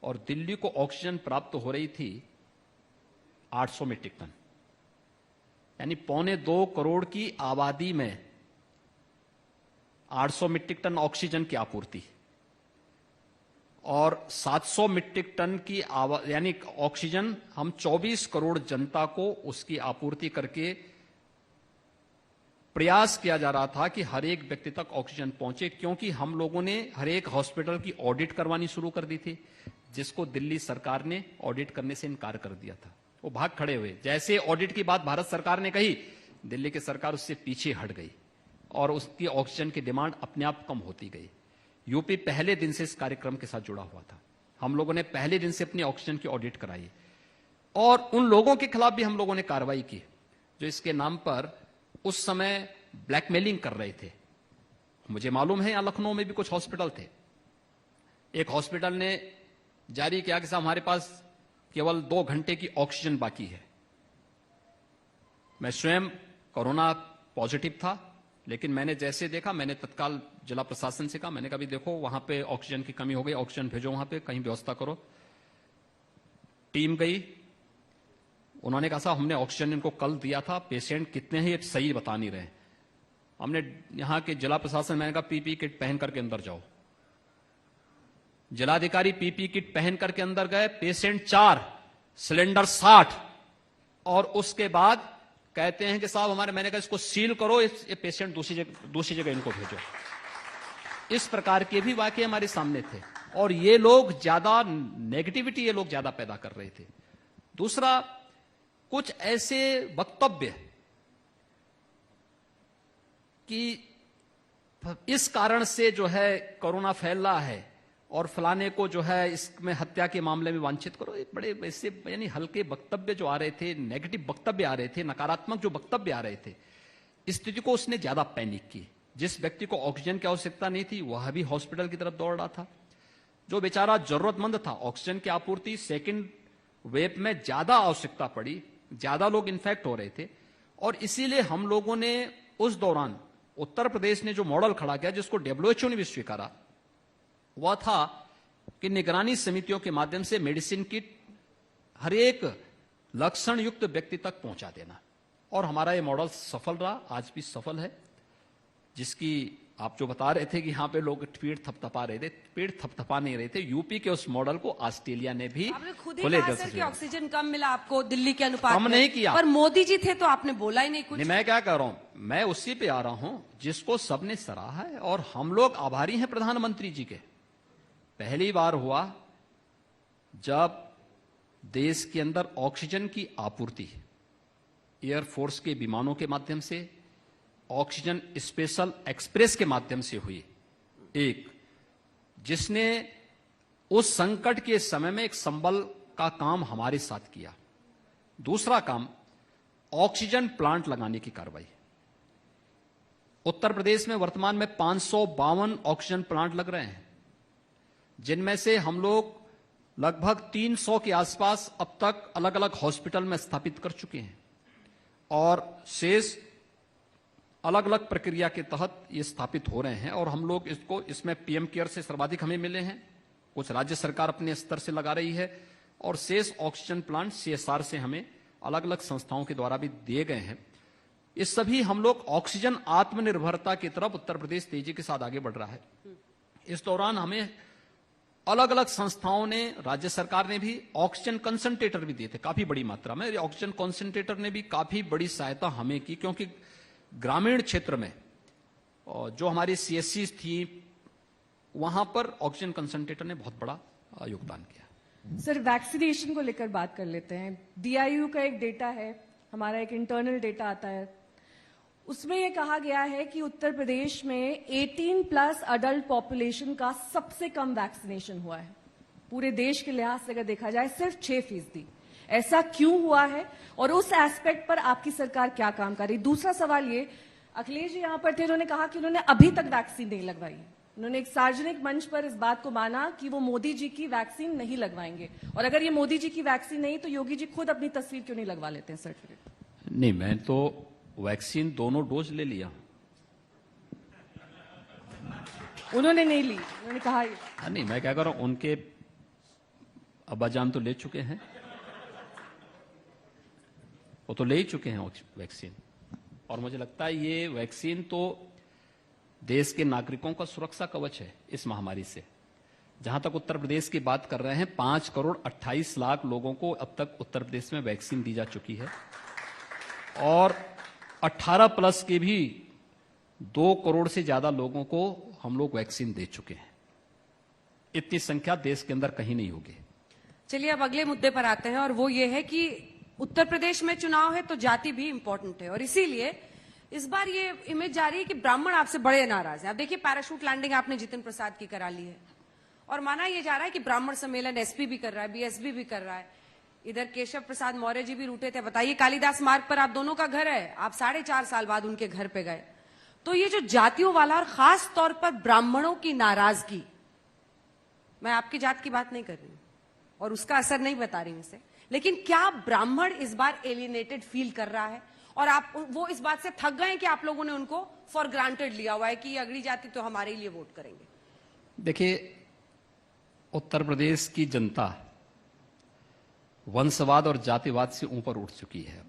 और दिल्ली को ऑक्सीजन प्राप्त हो रही थी 800 मीट्रिक टन। यानी 1.25 करोड़ की आबादी में 800 मीट्रिक टन ऑक्सीजन की आपूर्ति और 700 मीट्रिक टन की यानी ऑक्सीजन हम 24 करोड़ जनता को उसकी आपूर्ति करके प्रयास किया जा रहा था कि हर एक व्यक्ति तक ऑक्सीजन पहुंचे, क्योंकि हम लोगों ने हर एक हॉस्पिटल की ऑडिट करवानी शुरू कर दी थी। जिसको दिल्ली सरकार ने ऑडिट करने से इनकार कर दिया था। वो भाग खड़े हुए। जैसे ऑडिट की बात भारत सरकार ने कही, दिल्ली की सरकार उससे पीछे हट गई और उसकी ऑक्सीजन की डिमांड अपने आप कम होती गई। यूपी पहले दिन से इस कार्यक्रम के साथ जुड़ा हुआ था। हम लोगों ने पहले दिन से अपनी ऑक्सीजन की ऑडिट कराई और उन लोगों के खिलाफ भी हम लोगों ने कार्रवाई की जो इसके नाम पर उस समय ब्लैकमेलिंग कर रहे थे। मुझे मालूम है यहां लखनऊ में भी कुछ हॉस्पिटल थे। एक हॉस्पिटल ने जारी किया कि साहब हमारे पास केवल 2 घंटे की ऑक्सीजन बाकी है। मैं स्वयं कोरोना पॉजिटिव था, लेकिन मैंने जैसे देखा, मैंने तत्काल जिला प्रशासन से कहा, मैंने कहा भी देखो वहां पे ऑक्सीजन की कमी हो गई, ऑक्सीजन भेजो, वहां पे कहीं व्यवस्था करो। टीम गई, उन्होंने कहा साहब हमने ऑक्सीजन इनको कल दिया था, पेशेंट कितने हैं ये सही बता नहीं रहे। हमने यहां के जिला प्रशासन, मैंने कहा पीपी किट पहन करके अंदर जाओ। जिलाधिकारी पीपी किट पहन करके अंदर गए, पेशेंट 4, सिलेंडर 60, और उसके बाद कहते हैं कि साहब हमारे, मैंने कहा इसको सील करो, ये पेशेंट दूसरी जगह इनको भेजो। इस प्रकार के भी वाकये हमारे सामने थे और ये लोग ज्यादा नेगेटिविटी, ये लोग ज्यादा पैदा कर रहे थे। दूसरा, कुछ ऐसे वक्तव्य कि इस कारण से जो है कोरोना फैल रहा है और फलाने को जो है इसमें हत्या के मामले में वांछित करो, ये बड़े वैसे यानी हल्के वक्तव्य जो आ रहे थे, नेगेटिव वक्तव्य आ रहे थे, नकारात्मक जो वक्तव्य आ रहे थे, स्थिति को उसने ज्यादा पैनिक की। जिस व्यक्ति को ऑक्सीजन की आवश्यकता नहीं थी वह भी हॉस्पिटल की तरफ दौड़ रहा था। जो बेचारा जरूरतमंद था, ऑक्सीजन की आपूर्ति सेकेंड वेव में ज्यादा आवश्यकता पड़ी, ज्यादा लोग इन्फेक्ट हो रहे थे, और इसीलिए हम लोगों ने उस दौरान उत्तर प्रदेश ने जो मॉडल खड़ा किया, जिसको WHO ने भी स्वीकारा, वह था कि निगरानी समितियों के माध्यम से मेडिसिन किट हर एक लक्षण युक्त व्यक्ति तक पहुंचा देना। और हमारा यह मॉडल सफल रहा, आज भी सफल है। जिसकी आप जो बता रहे थे कि यहां पे लोग पीठ थपथपा रहे थे, पीठ थपथपा नहीं रहे थे। यूपी के उस मॉडल को ऑस्ट्रेलिया ने भी आपने खुद ही कहा सर कि ऑक्सीजन कम मिला आपको दिल्ली के अनुपात कम नहीं किया, पर मोदी जी थे तो आपने बोला ही नहीं कुछ। नहीं, मैं क्या कह रहा हूं, मैं उसी पे आ रहा हूं जिसको सबने सराहा है और हम लोग आभारी हैं प्रधानमंत्री जी के। पहली बार हुआ जब देश के अंदर ऑक्सीजन की आपूर्ति एयरफोर्स के विमानों के माध्यम से, ऑक्सीजन स्पेशल एक्सप्रेस के माध्यम से हुई, एक जिसने उस संकट के समय में एक संबल का काम हमारे साथ किया। दूसरा काम, ऑक्सीजन प्लांट लगाने की कार्रवाई। उत्तर प्रदेश में वर्तमान में 552 ऑक्सीजन प्लांट लग रहे हैं, जिनमें से हम लोग लगभग 300 के आसपास अब तक अलग अलग हॉस्पिटल में स्थापित कर चुके हैं और शेष अलग अलग प्रक्रिया के तहत ये स्थापित हो रहे हैं। और हम लोग इसमें पीएम केयर से सर्वाधिक हमें मिले हैं, कुछ राज्य सरकार अपने स्तर से लगा रही है, और शेष ऑक्सीजन प्लांट CSR से हमें अलग अलग संस्थाओं के द्वारा भी दिए गए हैं। इस सभी हम लोग ऑक्सीजन आत्मनिर्भरता की तरफ उत्तर प्रदेश तेजी के साथ आगे बढ़ रहा है। इस दौरान हमें अलग अलग संस्थाओं ने, राज्य सरकार ने भी ऑक्सीजन कंसंट्रेटर भी दिए थे काफी बड़ी मात्रा में। ऑक्सीजन कंसंट्रेटर ने भी काफी बड़ी सहायता हमें की, क्योंकि ग्रामीण क्षेत्र में जो हमारी CSCs थी वहां पर ऑक्सीजन कंसंट्रेटर ने बहुत बड़ा योगदान किया। सर, वैक्सीनेशन को लेकर बात कर लेते हैं। DIU का एक डेटा है, हमारा एक इंटरनल डेटा आता है, उसमें यह कहा गया है कि उत्तर प्रदेश में 18+ अडल्ट पॉपुलेशन का सबसे कम वैक्सीनेशन हुआ है। पूरे देश के लिहाज से अगर देखा जाए सिर्फ 6%। ऐसा क्यों हुआ है और उस एस्पेक्ट पर आपकी सरकार क्या काम कर रही? दूसरा सवाल ये, अखिलेश जी यहां पर थे, उन्होंने कहा कि उन्होंने अभी तक वैक्सीन नहीं लगवाई। उन्होंने एक सार्वजनिक मंच पर इस बात को माना कि वो मोदी जी की वैक्सीन नहीं लगवाएंगे, और अगर ये मोदी जी की वैक्सीन नहीं तो योगी जी खुद अपनी तस्वीर क्यों नहीं लगवा लेते हैं सर्टिफिकेट? नहीं, मैं तो वैक्सीन दोनों डोज ले लिया। उन्होंने नहीं ली, उन्होंने कहा नहीं, मैं क्या कर रहा हूं, उनके अब्बाजान तो ले चुके हैं, वो तो ले ही चुके हैं वैक्सीन। और मुझे लगता है ये वैक्सीन तो देश के नागरिकों का सुरक्षा कवच है इस महामारी से। जहां तक उत्तर प्रदेश की बात कर रहे हैं, 5,28,00,000 लोगों को अब तक उत्तर प्रदेश में वैक्सीन दी जा चुकी है, और 18+ के भी 2 करोड़ से ज्यादा लोगों को हम लोग वैक्सीन दे चुके हैं। इतनी संख्या देश के अंदर कहीं नहीं होगी। चलिए अब अगले मुद्दे पर आते हैं और वो ये है कि उत्तर प्रदेश में चुनाव है तो जाति भी इंपॉर्टेंट है और इसीलिए इस बार ये इमेज जा रही है कि ब्राह्मण आपसे बड़े नाराज हैं। आप देखिए पैराशूट लैंडिंग आपने जितिन प्रसाद की करा ली है और माना यह जा रहा है कि ब्राह्मण सम्मेलन एसपी भी कर रहा है, बीएसपी भी कर रहा है। इधर केशव प्रसाद मौर्य जी भी रूठे थे। बताइए कालिदास मार्ग पर आप दोनों का घर है, आप 4.5 साल बाद उनके घर पे गए। तो ये जो जातियों वाला और खास तौर पर ब्राह्मणों की नाराजगी, मैं आपकी जात की बात नहीं कर रही हूं और उसका असर नहीं बता रही इसे, लेकिन क्या ब्राह्मण इस बार एलिनेटेड फील कर रहा है और आप वो इस बात से थक गए कि आप लोगों ने उनको फॉर ग्रांटेड लिया हुआ है कि ये अगली जाति तो हमारे लिए वोट करेंगे? देखिए, उत्तर प्रदेश की जनता वंशवाद और जातिवाद से ऊपर उठ चुकी है।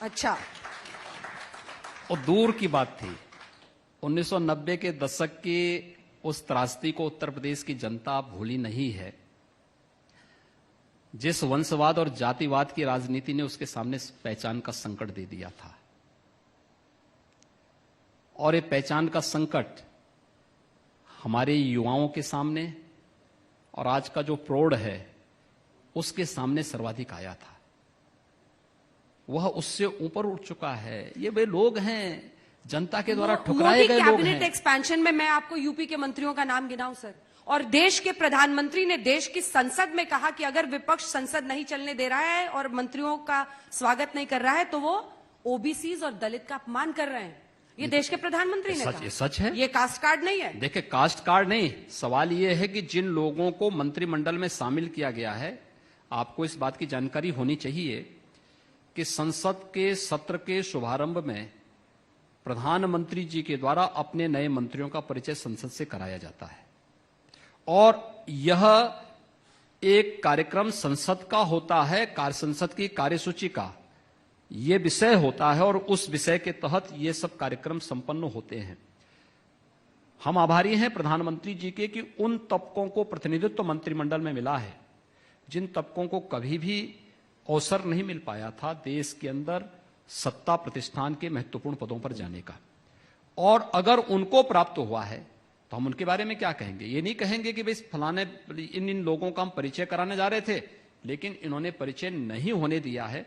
अच्छा, और दूर की बात थी 1990 के दशक की उस त्रासदी को उत्तर प्रदेश की जनता भूली नहीं है, जिस वंशवाद और जातिवाद की राजनीति ने उसके सामने पहचान का संकट दे दिया था। और ये पहचान का संकट हमारे युवाओं के सामने और आज का जो प्रौढ़ है उसके सामने सर्वाधिक आया था। वह उससे ऊपर उठ चुका है। ये वे लोग हैं, जनता के द्वारा ठुकराए गए लोग कैबिनेट हैं। एक्सपेंशन में मैं आपको यूपी के मंत्रियों का नाम गिनाऊं सर, और देश के प्रधानमंत्री ने देश की संसद में कहा कि अगर विपक्ष संसद नहीं चलने दे रहा है और मंत्रियों का स्वागत नहीं कर रहा है तो वो ओबीसीज और दलित का अपमान कर रहे हैं। ये देश के प्रधानमंत्री ने कहा। ये सच है। ये कास्ट कार्ड नहीं है। देखिए, कास्ट कार्ड नहीं, सवाल ये है कि जिन लोगों को मंत्रिमंडल में शामिल किया गया है, आपको इस बात की जानकारी होनी चाहिए कि संसद के सत्र के शुभारंभ में प्रधानमंत्री जी के द्वारा अपने नए मंत्रियों का परिचय संसद से कराया जाता है और यह एक कार्यक्रम संसद का होता है, संसद की कार्यसूची का यह विषय होता है और उस विषय के तहत ये सब कार्यक्रम संपन्न होते हैं। हम आभारी हैं प्रधानमंत्री जी के कि उन तबकों को प्रतिनिधित्व मंत्रिमंडल में मिला है जिन तबकों को कभी भी अवसर नहीं मिल पाया था देश के अंदर सत्ता प्रतिष्ठान के महत्वपूर्ण पदों पर जाने का। और अगर उनको प्राप्त हुआ है तो हम उनके बारे में क्या कहेंगे? ये नहीं कहेंगे कि भाई फलाने इन लोगों का हम परिचय कराने जा रहे थे लेकिन इन्होंने परिचय नहीं होने दिया है।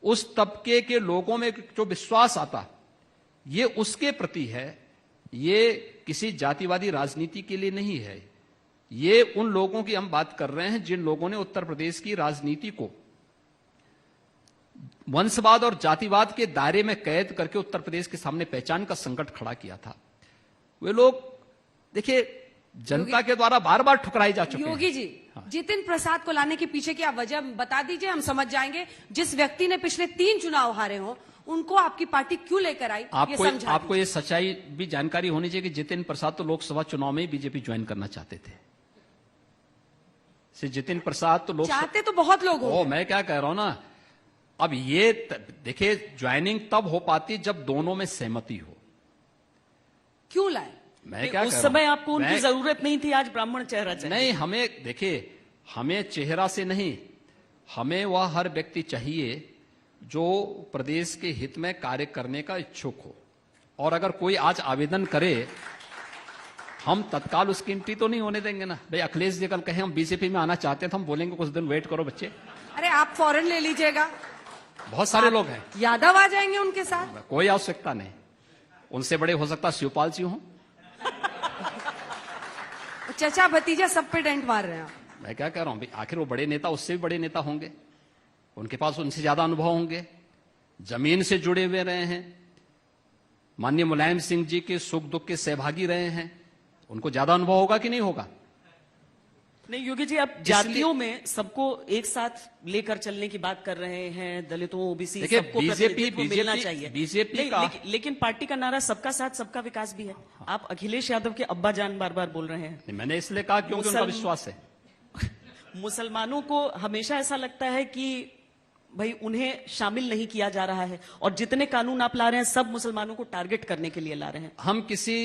उस तबके के लोगों में जो विश्वास आता ये उसके प्रति है, ये किसी जातिवादी राजनीति के लिए नहीं है। ये उन लोगों की हम बात कर रहे हैं जिन लोगों ने उत्तर प्रदेश की राजनीति को वंशवाद और जातिवाद के दायरे में कैद करके उत्तर प्रदेश के सामने पहचान का संकट खड़ा किया था। वे लोग देखिए जनता के द्वारा बार बार ठुकराए जा चुके हैं। योगी जी, जितिन प्रसाद को लाने के पीछे की आप वजह बता दीजिए, हम समझ जाएंगे। जिस व्यक्ति ने पिछले 3 चुनाव हारे हो उनको आपकी पार्टी क्यों लेकर आई? आपको ये सच्चाई भी जानकारी होनी चाहिए कि जितिन प्रसाद तो लोकसभा चुनाव में ही बीजेपी ज्वाइन करना चाहते थे। जितिन प्रसाद तो चाहते तो बहुत लोग हो। मैं क्या कह रहा हूं ना, अब ये देखिए ज्वाइनिंग तब हो पाती जब दोनों में सहमति हो। क्यों लाए? मैं क्या उस समय आपको उनकी जरूरत नहीं थी, आज ब्राह्मण चेहरा चाहिए। नहीं, हमें देखिए, हमें चेहरा से नहीं, हमें वह हर व्यक्ति चाहिए जो प्रदेश के हित में कार्य करने का इच्छुक हो। और अगर कोई आज आवेदन करे हम तत्काल उसकी एंट्री तो नहीं होने देंगे ना। भाई अखिलेश जी कल कहे हम बीजेपी में आना चाहते हैं तो हम बोलेंगे कुछ दिन वेट करो बच्चे। अरे आप फौरन ले लीजिएगा, बहुत सारे लोग हैं, यादव आ जाएंगे उनके साथ। कोई आवश्यकता नहीं, उनसे बड़े हो सकता शिवपाल जी हों। चचा भतीजा सब पे डेंट मार रहे हैं। मैं क्या कह रहा हूं भाई, आखिर वो बड़े नेता उससे भी बड़े नेता होंगे, उनके पास उनसे ज्यादा अनुभव होंगे, जमीन से जुड़े हुए रहे हैं, माननीय मुलायम सिंह जी के सुख दुख के सहभागी रहे हैं, उनको ज्यादा अनुभव होगा कि नहीं होगा? नहीं योगी जी, आप जातियों में सबको एक साथ लेकर चलने की बात कर रहे हैं, दलितों ओबीसी सबको प्रतिनिधित्व मिलना चाहिए। बीजेपी का लेकिन पार्टी का नारा सबका साथ सबका विकास भी है। आप अखिलेश यादव के अब्बा जान बार बार बोल रहे हैं। मैंने इसलिए कहा क्योंकि उनका विश्वास है। मुसलमानों को हमेशा ऐसा लगता है कि भाई उन्हें शामिल नहीं किया जा रहा है और जितने कानून आप ला रहे हैं सब मुसलमानों को टारगेट करने के लिए ला रहे हैं। हम किसी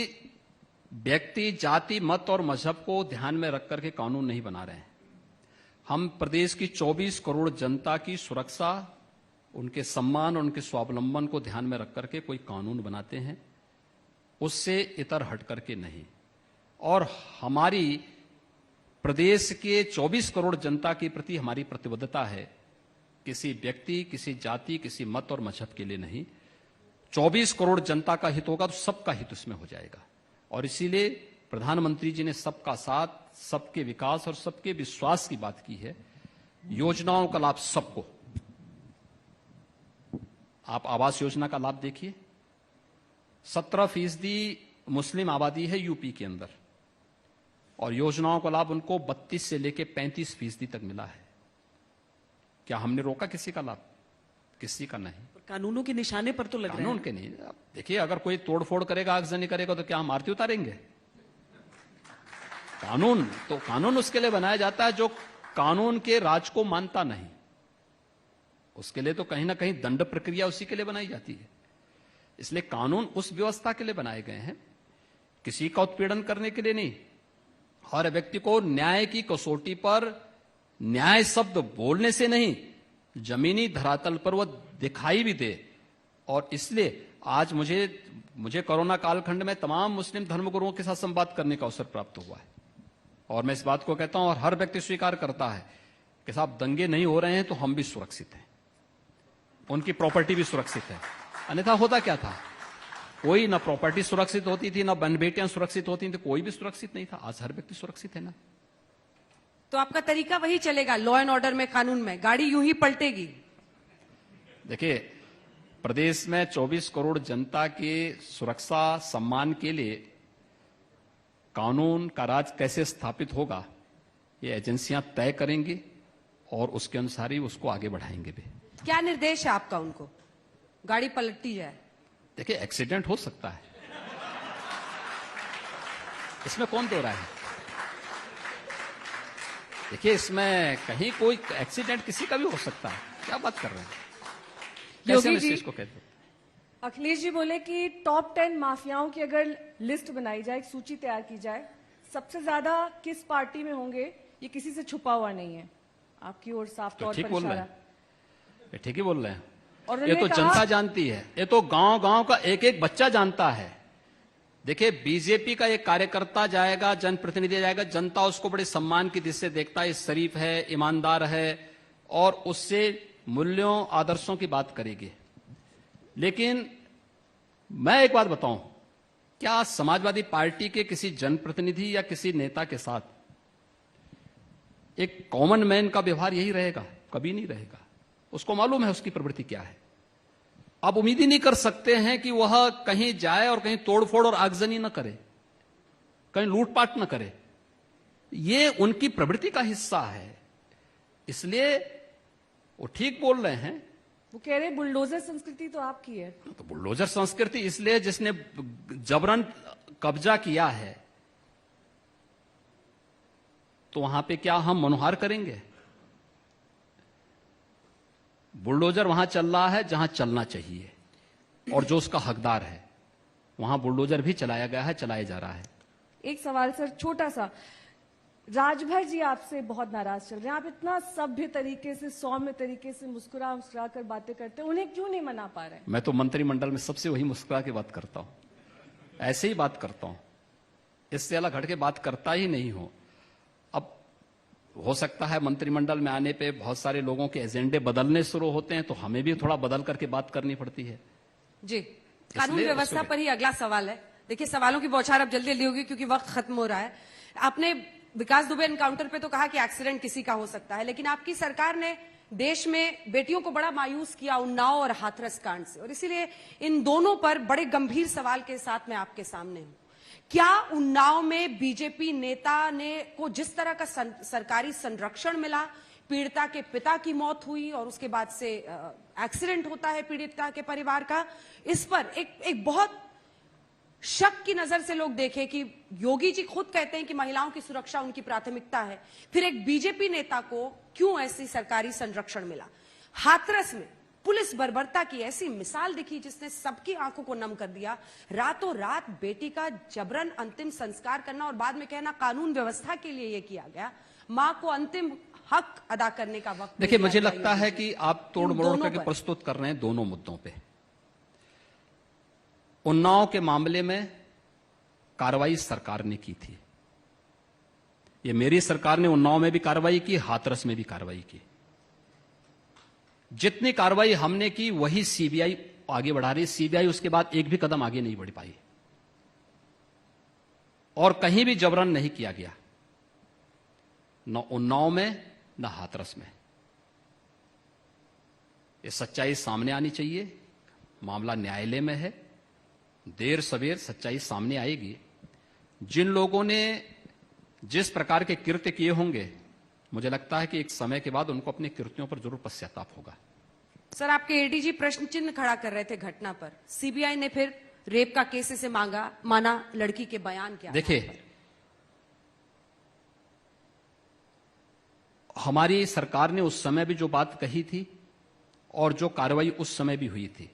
व्यक्ति, जाति, मत और मजहब को ध्यान में रख करके कानून नहीं बना रहे हैं। हम प्रदेश की 24 करोड़ जनता की सुरक्षा, उनके सम्मान और उनके स्वावलंबन को ध्यान में रख करके कोई कानून बनाते हैं, उससे इतर हट करके नहीं। और हमारी प्रदेश के 24 करोड़ जनता के प्रति हमारी प्रतिबद्धता है, किसी व्यक्ति, किसी जाति, किसी मत और मजहब के लिए नहीं। 24 करोड़ जनता का हित होगा तो सबका हित उसमें हो जाएगा। और इसीलिए प्रधानमंत्री जी ने सबका साथ, सबके विकास और सबके विश्वास की बात की है। योजनाओं का लाभ सबको। आप आवास योजना का लाभ देखिए, 17% मुस्लिम आबादी है यूपी के अंदर, और योजनाओं का लाभ उनको 32 से लेकर 35% तक मिला है। क्या हमने रोका किसी का लाभ? किसी का नहीं। कानूनों के निशाने पर तो लग रहा है। कानून के नहीं। अब देखिए, अगर कोई तोड़फोड़ करेगा, आगजनी करेगा, तो क्या हम आरती उतारेंगे? कानून उसके लिए बनाया जाता है जो कानून के राज को मानता नहीं। उसके लिए तो कहीं ना कहीं दंड प्रक्रिया उसी के लिए बनाई जाती है। इसलिए कानून उस व्यवस्था के लिए बनाए गए हैं, किसी का उत्पीड़न करने के लिए नहीं। हर व्यक्ति को न्याय की कसौटी पर न्याय शब्द बोलने से नहीं, जमीनी धरातल पर वह दिखाई भी दे। और इसलिए आज मुझे कोरोना कालखंड में तमाम मुस्लिम धर्मगुरुओं के साथ संवाद करने का अवसर प्राप्त हुआ है। और मैं इस बात को कहता हूं, और हर व्यक्ति स्वीकार करता है कि साहब, दंगे नहीं हो रहे हैं तो हम भी सुरक्षित हैं, उनकी प्रॉपर्टी भी सुरक्षित है। अन्यथा होता क्या था? कोई ना प्रॉपर्टी सुरक्षित होती थी, ना बहन बेटियां सुरक्षित होती थी, कोई भी सुरक्षित नहीं था। आज हर व्यक्ति सुरक्षित है ना। तो आपका तरीका वही चलेगा, लॉ एंड ऑर्डर में, कानून में, गाड़ी यूं ही पलटेगी? देखिए, प्रदेश में 24 करोड़ जनता के सुरक्षा सम्मान के लिए कानून का राज कैसे स्थापित होगा, ये एजेंसियां तय करेंगी और उसके अनुसार ही उसको आगे बढ़ाएंगे भी। क्या निर्देश है आपका उनको? गाड़ी पलटती जाए? देखिए, एक्सीडेंट हो सकता है, इसमें कौन दो रहा है? देखिए, इसमें कहीं कोई एक्सीडेंट किसी का भी हो सकता है। क्या बात कर रहे हैं? कैसे हम इस चीज को कहते हैं? अखिलेश जी बोले कि टॉप 10 माफियाओं की अगर लिस्ट बनाई जाए, एक सूची तैयार की जाए, सबसे ज्यादा किस पार्टी में होंगे, ये किसी से छुपा हुआ नहीं है। आपकी ओर साफ तौर पर इशारा। ठीक ही बोल रहे हैं। और ये तो जनता जानती है, ये तो गांव गांव का एक एक बच्चा जानता है। देखिए, बीजेपी का एक कार्यकर्ता जाएगा, जनप्रतिनिधि जाएगा, जनता उसको बड़े सम्मान की दृष्टि से देखता है, शरीफ है, ईमानदार है, और उससे मूल्यों, आदर्शों की बात करेगी। लेकिन मैं एक बात बताऊं, क्या समाजवादी पार्टी के किसी जनप्रतिनिधि या किसी नेता के साथ एक कॉमन मैन का व्यवहार यही रहेगा? कभी नहीं रहेगा। उसको मालूम है उसकी प्रवृत्ति क्या है। आप उम्मीद ही नहीं कर सकते हैं कि वह कहीं जाए और कहीं तोड़फोड़ और आगजनी न करे, कहीं लूटपाट न करे। ये उनकी प्रवृत्ति का हिस्सा है। इसलिए वो ठीक बोल रहे हैं। वो कह रहे बुलडोजर संस्कृति तो आपकी है। तो बुलडोजर संस्कृति इसलिए जिसने जबरन कब्जा किया है, तो वहां पे क्या हम मनोहार करेंगे? बुलडोजर वहां चल रहा है जहां चलना चाहिए, और जो उसका हकदार है वहां बुलडोजर भी चलाया गया है, चलाया जा रहा है। एक सवाल सर, छोटा सा। राजभर जी आपसे बहुत नाराज चल रहे हैं। आप इतना सभ्य तरीके से, सौम्य तरीके से मुस्कुरा मुस्कुरा कर बातें करते हैं, उन्हें क्यों नहीं मना पा रहे हैं? मैं तो मंत्रिमंडल में सबसे वही मुस्कुरा के बात करता हूं, ऐसे ही बात करता हूं, इससे अलग हट के बात करता ही नहीं हूं। अब हो सकता है मंत्रिमंडल में आने पे बहुत सारे लोगों के एजेंडे बदलने शुरू होते हैं, तो हमें भी थोड़ा बदल करके बात करनी पड़ती है। जी, कानून व्यवस्था पर ही अगला सवाल है। देखिए, सवालों की बौछार अब जल्दी जल्दी होगी क्योंकि वक्त खत्म हो रहा है। आपने विकास दुबे एनकाउंटर पे तो कहा कि एक्सीडेंट किसी का हो सकता है, लेकिन आपकी सरकार ने देश में बेटियों को बड़ा मायूस किया उन्नाव और हाथरस कांड से, और इसीलिए इन दोनों पर बड़े गंभीर सवाल के साथ मैं आपके सामने हूं। क्या उन्नाव में बीजेपी नेता ने को जिस तरह का सरकारी संरक्षण मिला, पीड़िता के पिता की मौत हुई और उसके बाद से एक्सीडेंट होता है पीड़िता के परिवार का, इस पर एक बहुत शक की नजर से लोग देखें कि योगी जी खुद कहते हैं कि महिलाओं की सुरक्षा उनकी प्राथमिकता है, फिर एक बीजेपी नेता को क्यों ऐसी सरकारी संरक्षण मिला? हाथरस में पुलिस बर्बरता की ऐसी मिसाल दिखी जिसने सबकी आंखों को नम कर दिया। रातों रात बेटी का जबरन अंतिम संस्कार करना और बाद में कहना कानून व्यवस्था के लिए यह किया गया। मां को अंतिम हक अदा करने का वक्त। देखिए, मुझे लगता है कि आप तोड़ मरोड़ करके प्रस्तुत कर रहे हैं दोनों मुद्दों पे। उन्नाव के मामले में कार्रवाई सरकार ने की थी, ये मेरी सरकार ने उन्नाव में भी कार्रवाई की, हाथरस में भी कार्रवाई की। जितनी कार्रवाई हमने की वही सीबीआई आगे बढ़ा रही। सीबीआई उसके बाद एक भी कदम आगे नहीं बढ़ पाई और कहीं भी जबरन नहीं किया गया, न उन्नाव में न हाथरस में। ये सच्चाई सामने आनी चाहिए। मामला न्यायालय में है, देर सवेर सच्चाई सामने आएगी। जिन लोगों ने जिस प्रकार के कृत्य किए होंगे, मुझे लगता है कि एक समय के बाद उनको अपने कृत्यों पर जरूर पश्चाताप होगा। सर, आपके एडीजी प्रश्न चिन्ह खड़ा कर रहे थे घटना पर। सीबीआई ने फिर रेप का केस इसे माना। लड़की के बयान क्या? देखिए, हमारी सरकार ने उस समय भी जो बात कही थी और जो कार्रवाई उस समय भी हुई थी,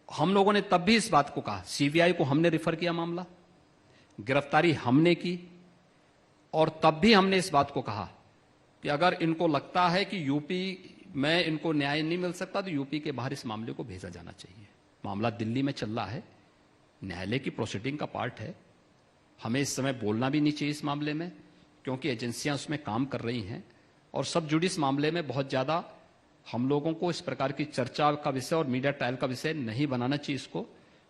हम लोगों ने तब भी इस बात को कहा। सीबीआई को हमने रिफर किया मामला, गिरफ्तारी हमने की और तब भी हमने इस बात को कहा कि अगर इनको लगता है कि यूपी में इनको न्याय नहीं मिल सकता तो यूपी के बाहर इस मामले को भेजा जाना चाहिए। मामला दिल्ली में चल रहा है, न्यायालय की प्रोसीडिंग का पार्ट है। हमें इस समय बोलना भी नहीं चाहिए इस मामले में, क्योंकि एजेंसियां उसमें काम कर रही हैं और सब जुडिस मामले में बहुत ज्यादा हम लोगों को इस प्रकार की चर्चा का विषय और मीडिया ट्रायल का विषय नहीं बनाना चाहिए इसको,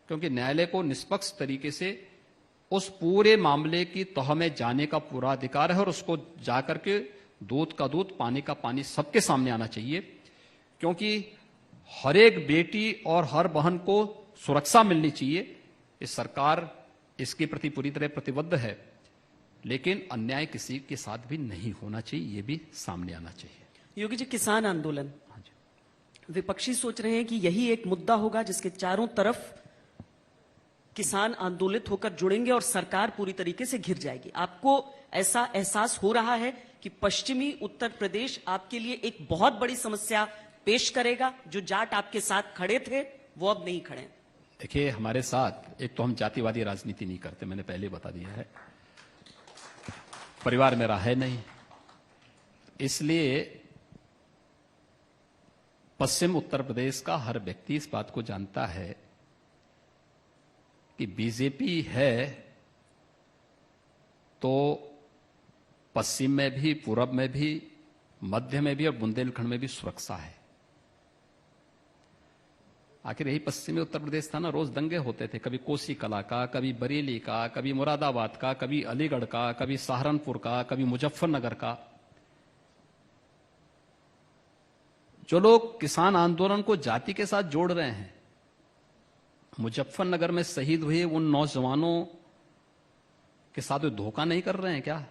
क्योंकि न्यायालय को निष्पक्ष तरीके से उस पूरे मामले की तह में जाने का पूरा अधिकार है और उसको जाकर के दूध का दूध, पानी का पानी सबके सामने आना चाहिए, क्योंकि हर एक बेटी और हर बहन को सुरक्षा मिलनी चाहिए। ये सरकार इसके प्रति पूरी तरह प्रतिबद्ध है, लेकिन अन्याय किसी के साथ भी नहीं होना चाहिए, ये भी सामने आना चाहिए। योगी जी, किसान आंदोलन, विपक्षी सोच रहे हैं कि यही एक मुद्दा होगा जिसके चारों तरफ किसान आंदोलित होकर जुड़ेंगे और सरकार पूरी तरीके से घिर जाएगी। आपको ऐसा एहसास हो रहा है कि पश्चिमी उत्तर प्रदेश आपके लिए एक बहुत बड़ी समस्या पेश करेगा? जो जाट आपके साथ खड़े थे वो अब नहीं खड़े। देखिए, हमारे साथ एक तो हम जातिवादी राजनीति नहीं करते, मैंने पहले बता दिया है। परिवार मेरा है नहीं, इसलिए पश्चिम उत्तर प्रदेश का हर व्यक्ति इस बात को जानता है कि बीजेपी है तो पश्चिम में भी, पूरब में भी, मध्य में भी और बुंदेलखंड में भी सुरक्षा है। आखिर यही पश्चिमी उत्तर प्रदेश था ना, रोज दंगे होते थे, कभी कोसी कला का, कभी बरेली का, कभी मुरादाबाद का, कभी अलीगढ़ का, कभी सहारनपुर का, कभी मुजफ्फरनगर का। जो लोग किसान आंदोलन को जाति के साथ जोड़ रहे हैं, मुजफ्फरनगर में शहीद हुए उन नौजवानों के साथ वे धोखा नहीं कर रहे हैं क्या?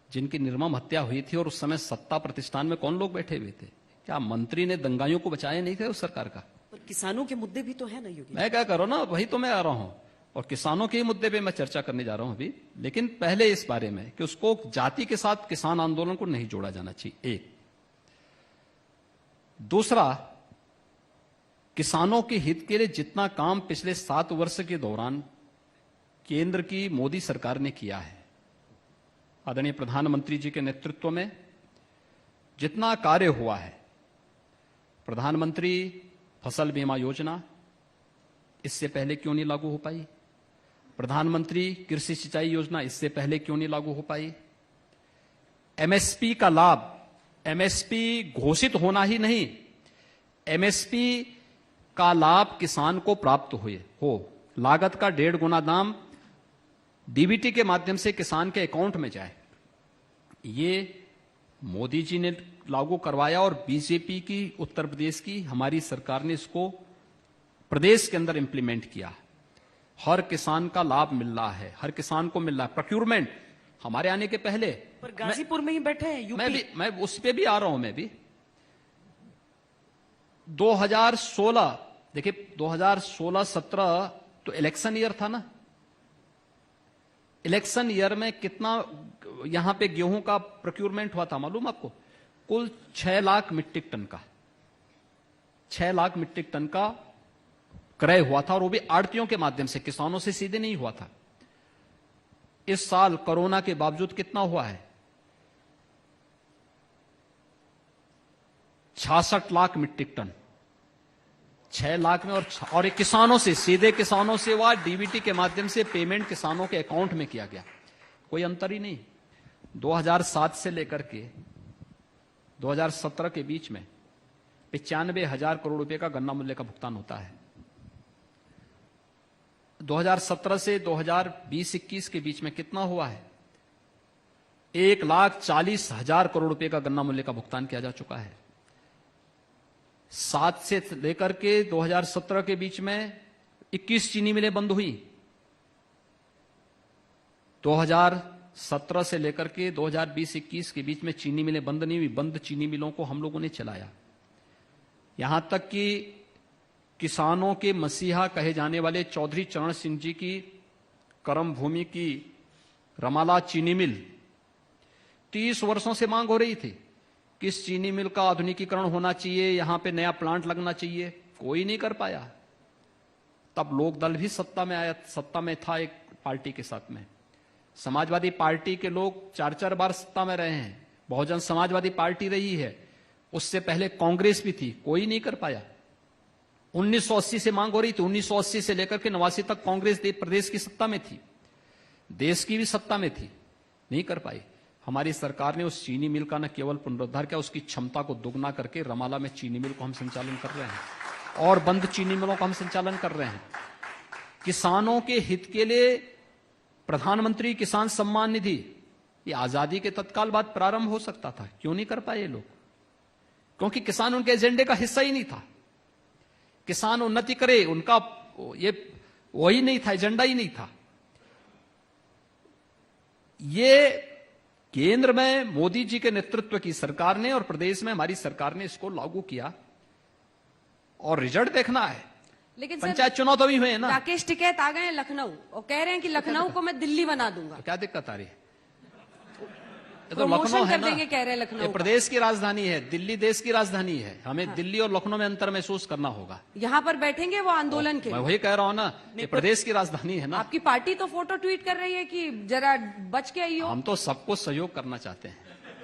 जिनकी निर्मम हत्या हुई थी और उस समय सत्ता प्रतिष्ठान में कौन लोग बैठे हुए थे? क्या मंत्री ने दंगाइयों को बचाए नहीं थे उस सरकार का? पर किसानों के मुद्दे भी तो है ना योगी। मैं क्या कर रहा हूं ना, वही तो मैं आ रहा हूं और किसानों के ही मुद्दे पे मैं चर्चा करने जा रहा हूं अभी। लेकिन पहले इस बारे में कि उसको जाति के साथ किसान आंदोलन को नहीं जोड़ा जाना चाहिए, एक। दूसरा, किसानों के हित के लिए जितना काम पिछले 7 वर्ष के दौरान केंद्र की मोदी सरकार ने किया है, आदरणीय प्रधानमंत्री जी के नेतृत्व में जितना कार्य हुआ है, प्रधानमंत्री फसल बीमा योजना इससे पहले क्यों नहीं लागू हो पाई? प्रधानमंत्री कृषि सिंचाई योजना इससे पहले क्यों नहीं लागू हो पाई? एमएसपी का लाभ, एमएसपी घोषित होना ही नहीं, एमएसपी का लाभ किसान को प्राप्त हो, लागत का 1.5 गुना दाम डीबीटी के माध्यम से किसान के अकाउंट में जाए, ये मोदी जी ने लागू करवाया और बीजेपी की उत्तर प्रदेश की हमारी सरकार ने इसको प्रदेश के अंदर इंप्लीमेंट किया। हर किसान का लाभ मिल रहा है, हर किसान को मिल रहा है। प्रोक्यूरमेंट हमारे आने के पहले, पर गाजीपुर में ही बैठे हैं यूपी। मैं उस पे भी आ रहा हूं। मैं भी 2016, देखिए 2016-17 तो इलेक्शन ईयर था ना। इलेक्शन ईयर में कितना यहां पे गेहूं का प्रोक्यूरमेंट हुआ था मालूम आपको? कुल 6 लाख मीट्रिक टन का, 6 लाख मीट्रिक टन का क्रय हुआ था और वो भी आड़तियों के माध्यम से, किसानों से सीधे नहीं हुआ था। इस साल कोरोना के बावजूद कितना हुआ है? 66 लाख मीट्रिक टन, 6 लाख में और एक किसानों से, सीधे किसानों से हुआ, डीबीटी के माध्यम से पेमेंट किसानों के अकाउंट में किया गया। कोई अंतर ही नहीं। 2007 से लेकर के 2017 के बीच में 95,000 करोड़ रुपए का गन्ना मूल्य का भुगतान होता है। 2017 से 2020-21 के बीच में कितना हुआ है? 1,40,000 करोड़ रुपए का गन्ना मूल्य का भुगतान किया जा चुका है। 7 से लेकर के 2017 के बीच में 21 चीनी मिलें बंद हुई। 2017 से लेकर के 2020-21 के बीच में चीनी मिलें बंद नहीं हुई। बंद चीनी मिलों को हम लोगों ने चलाया। यहां तक कि किसानों के मसीहा कहे जाने वाले चौधरी चरण सिंह जी की कर्म भूमि की रमाला चीनी मिल 30 वर्षों से मांग हो रही थी कि इस चीनी मिल का आधुनिकीकरण होना चाहिए, यहां पे नया प्लांट लगना चाहिए। कोई नहीं कर पाया। तब लोक दल भी सत्ता में आया, सत्ता में था एक पार्टी के साथ में। समाजवादी पार्टी के लोग 4-4 बार सत्ता में रहे हैं। बहुजन समाजवादी पार्टी रही है, उससे पहले कांग्रेस भी थी, कोई नहीं कर पाया। 1980 से मांग हो रही थी। 1980 से लेकर के 89 तक कांग्रेस प्रदेश की सत्ता में थी, देश की भी सत्ता में थी, नहीं कर पाई। हमारी सरकार ने उस चीनी मिल का न केवल पुनरुद्धार किया, उसकी क्षमता को दोगुना करके रमाला में चीनी मिल को हम संचालन कर रहे हैं और बंद चीनी मिलों का हम संचालन कर रहे हैं। किसानों के हित के लिए प्रधानमंत्री किसान सम्मान निधि, ये आजादी के तत्काल बाद प्रारंभ हो सकता था, क्यों नहीं कर पाए लोग? क्योंकि किसान उनके एजेंडे का हिस्सा ही नहीं था। किसान उन्नति करे, उनका ये वही नहीं था, एजेंडा ही नहीं था। ये केंद्र में मोदी जी के नेतृत्व की सरकार ने और प्रदेश में हमारी सरकार ने इसको लागू किया और रिजल्ट देखना है। लेकिन पंचायत चुनाव तो भी हुए हैं ना। राकेश टिकैत आ गए हैं लखनऊ और कह रहे हैं कि लखनऊ को मैं दिल्ली बना दूंगा। तो क्या दिक्कत आ रही है? ये तो प्रमोशन लखनऊ है कर ना, देंगे कह रहे हैं लखनऊ ये का। प्रदेश की राजधानी है, दिल्ली देश की राजधानी है। हमें दिल्ली और लखनऊ में अंतर महसूस करना होगा। यहाँ पर बैठेंगे वो आंदोलन के मैं वही कह रहा हूं ना, ये प्रदेश की राजधानी है ना। आपकी पार्टी तो फोटो ट्वीट कर रही है कि जरा बच के आइयो। हम तो सबको सहयोग करना चाहते हैं,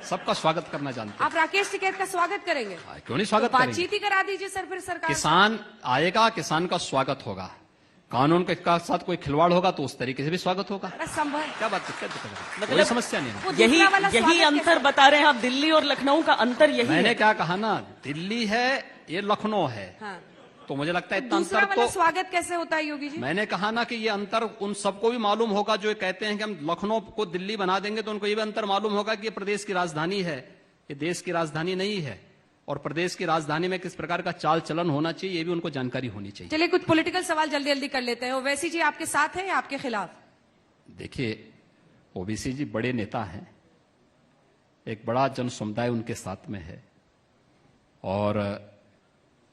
सबका स्वागत करना जानते हैं। आप राकेश टिकैत का स्वागत करेंगे? क्यों नहीं स्वागत तो करेंगे? बातचीत ही करा दीजिए सर फिर सरकार से। किसान आएगा, किसान का स्वागत होगा। कानून के साथ कोई खिलवाड़ होगा तो उस तरीके से भी स्वागत होगा। अरे संभव क्या बात है? क्या दिक्कत है? मतलब कोई समस्या नहीं है। वो यही दूसरा वाला यही स्वागत अंतर कैसे? बता रहे हैं आप, दिल्ली और लखनऊ का अंतर यही मैंने है। क्या कहा ना, दिल्ली है, ये लखनऊ है। हाँ। तो मुझे लगता है इतना दूसरा अंतर वाला तो स्वागत कैसे होता है योगी जी? मैंने कहा ना कि ये अंतर उन सबको भी मालूम होगा जो कहते हैं कि हम लखनऊ को दिल्ली बना देंगे, तो उनको ये भी अंतर मालूम होगा कि ये प्रदेश की राजधानी है, ये देश की राजधानी नहीं है। और प्रदेश की राजधानी में किस प्रकार का चाल चलन होना चाहिए, ये भी उनको जानकारी होनी चाहिए। चलिए कुछ पॉलिटिकल सवाल जल्दी जल्दी कर लेते हैं। ओवैसी जी आपके साथ है या आपके खिलाफ? देखिए, ओबीसी जी बड़े नेता हैं, एक बड़ा जन समुदाय उनके साथ में है और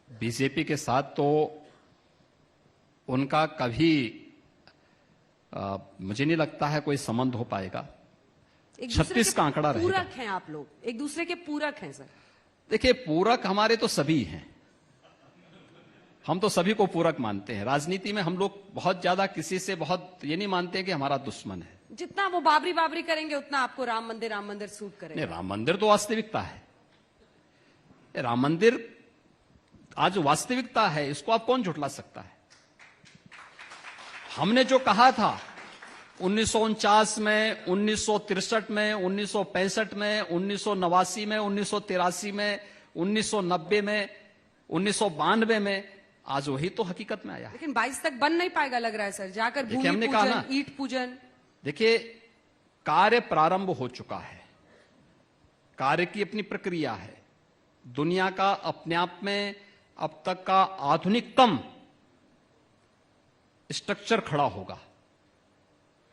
बीजेपी के साथ तो उनका कभी मुझे नहीं लगता है कोई संबंध हो पाएगा। एक दूसरे 36 के का आंकड़ा रहेगा। पूरक हैं आप लोग, एक दूसरे के पूरक हैं सर। देखिए, पूरक हमारे तो सभी हैं, हम तो सभी को पूरक मानते हैं। राजनीति में हम लोग बहुत ज्यादा किसी से बहुत ये नहीं मानते हैं कि हमारा दुश्मन है। जितना वो बाबरी बाबरी करेंगे उतना आपको राम मंदिर सूट करेगा। नहीं, राम मंदिर तो वास्तविकता है। राम मंदिर आज वास्तविकता है, इसको आप कौन झुठला सकता है? हमने जो कहा था 1949 में, 1963 में, 1965 में, 1989 में, 1983 में, 1990 में, 1992 में, आज वही तो हकीकत में आया है। लेकिन 22 तक बन नहीं पाएगा लग रहा है सर, जाकर देखिए, भूमि हमने कहा पूजन, ना, ईंट पूजन। देखिए, कार्य प्रारंभ हो चुका है, कार्य की अपनी प्रक्रिया है। दुनिया का अपने आप में अब तक का आधुनिकतम स्ट्रक्चर खड़ा होगा।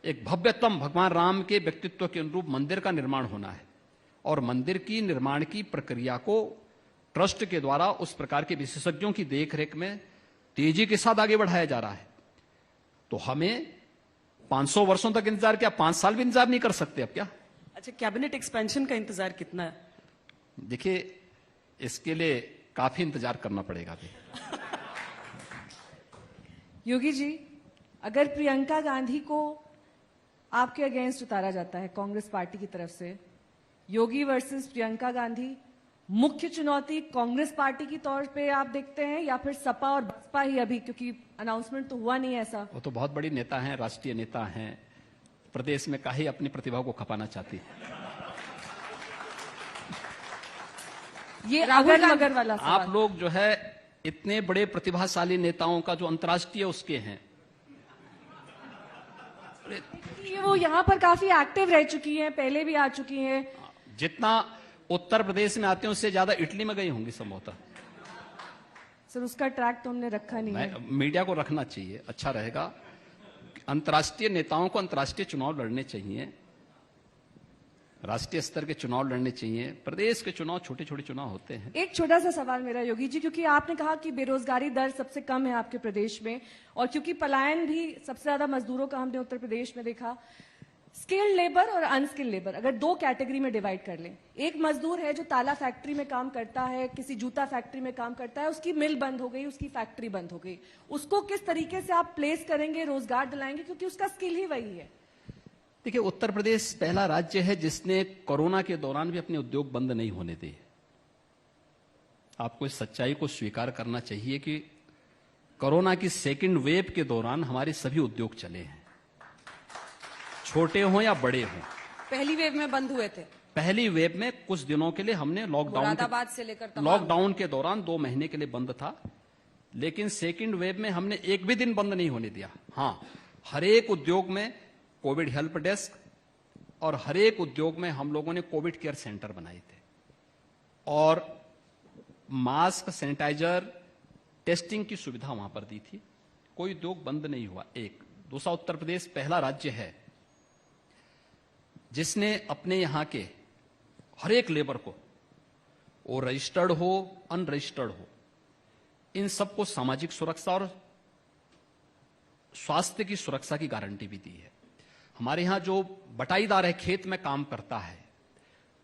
एक भव्यतम भगवान राम के व्यक्तित्व के अनुरूप मंदिर का निर्माण होना है और मंदिर की निर्माण की प्रक्रिया को ट्रस्ट के द्वारा उस प्रकार के विशेषज्ञों की देखरेख में तेजी के साथ आगे बढ़ाया जा रहा है। तो हमें 500 वर्षों तक इंतजार किया, 5 साल भी इंतजार नहीं कर सकते अब क्या? अच्छा, कैबिनेट एक्सपेंशन का इंतजार कितना है? देखिए, इसके लिए काफी इंतजार करना पड़ेगा अभी। योगी जी, अगर प्रियंका गांधी को आपके अगेंस्ट उतारा जाता है कांग्रेस पार्टी की तरफ से, योगी वर्सेस प्रियंका गांधी, मुख्य चुनौती कांग्रेस पार्टी की तौर पे आप देखते हैं या फिर सपा और बसपा ही अभी, क्योंकि अनाउंसमेंट तो हुआ नहीं है ऐसा? वो तो बहुत बड़ी नेता हैं, राष्ट्रीय नेता हैं, प्रदेश में काहे अपनी प्रतिभा को खपाना चाहती है। ये राहुल अगर गांधी- मगर वाला सवाल। आप लोग जो है इतने बड़े प्रतिभाशाली नेताओं का जो अंतर्राष्ट्रीय उसके हैं, ये वो यहाँ पर काफी एक्टिव रह चुकी हैं, पहले भी आ चुकी हैं। जितना उत्तर प्रदेश में आते हैं उससे ज्यादा इटली में गई होंगी संभवतः। सर उसका ट्रैक तो हमने रखा नहीं है। मीडिया को रखना चाहिए, अच्छा रहेगा। अंतर्राष्ट्रीय नेताओं को अंतर्राष्ट्रीय चुनाव लड़ने चाहिए, राष्ट्रीय स्तर के चुनाव लड़ने चाहिए। प्रदेश के चुनाव छोटे छोटे चुनाव होते हैं। एक छोटा सा सवाल मेरा योगी जी, क्योंकि आपने कहा कि बेरोजगारी दर सबसे कम है आपके प्रदेश में, और क्योंकि पलायन भी सबसे ज्यादा मजदूरों का हमने उत्तर प्रदेश में देखा, स्किल्ड लेबर और अनस्किल्ड लेबर अगर दो कैटेगरी में डिवाइड कर लें, एक मजदूर है जो ताला फैक्ट्री में काम करता है, किसी जूता फैक्ट्री में काम करता है, उसकी मिल बंद हो गई, उसकी फैक्ट्री बंद हो गई, उसको किस तरीके से आप प्लेस करेंगे, रोजगार दिलाएंगे, क्योंकि उसका स्किल ही वही है। देखिए, उत्तर प्रदेश पहला राज्य है जिसने कोरोना के दौरान भी अपने उद्योग बंद नहीं होने दिए। आपको इस सच्चाई को स्वीकार करना चाहिए कि कोरोना की सेकंड वेव के दौरान हमारे सभी उद्योग चले हैं, छोटे हों या बड़े हों। पहली वेव में बंद हुए थे, पहली वेव में कुछ दिनों के लिए हमने मुरादाबाद से लेकर तमाम। लॉकडाउन के दौरान 2 महीने के लिए बंद था, लेकिन सेकंड वेव में हमने एक भी दिन बंद नहीं होने दिया। हां, हर एक उद्योग में कोविड हेल्प डेस्क और हर एक उद्योग में हम लोगों ने कोविड केयर सेंटर बनाए थे, और मास्क, सैनिटाइजर, टेस्टिंग की सुविधा वहां पर दी थी। कोई उद्योग बंद नहीं हुआ। एक दूसरा, उत्तर प्रदेश पहला राज्य है जिसने अपने यहां के हर एक लेबर को, वो रजिस्टर्ड हो अनरजिस्टर्ड हो, इन सबको सामाजिक सुरक्षा और स्वास्थ्य की सुरक्षा की गारंटी भी दी है। हमारे यहां जो बटाईदार है, खेत में काम करता है,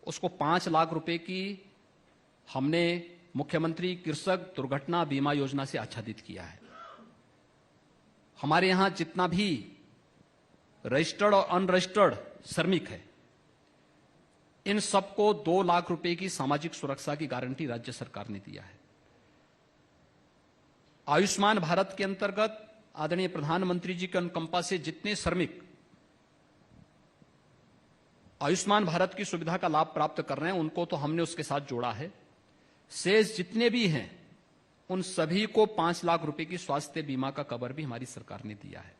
उसको 5 लाख रुपए की हमने मुख्यमंत्री कृषक दुर्घटना बीमा योजना से आच्छादित किया है। हमारे यहां जितना भी रजिस्टर्ड और अनरजिस्टर्ड श्रमिक है, इन सबको 2 लाख रुपए की सामाजिक सुरक्षा की गारंटी राज्य सरकार ने दिया है। आयुष्मान भारत के अंतर्गत आदरणीय प्रधानमंत्री जी के अनुकंपा से जितने श्रमिक आयुष्मान भारत की सुविधा का लाभ प्राप्त कर रहे हैं, उनको तो हमने उसके साथ जोड़ा है। शेष जितने भी हैं, उन सभी को 5 लाख रुपए की स्वास्थ्य बीमा का कवर भी हमारी सरकार ने दिया है।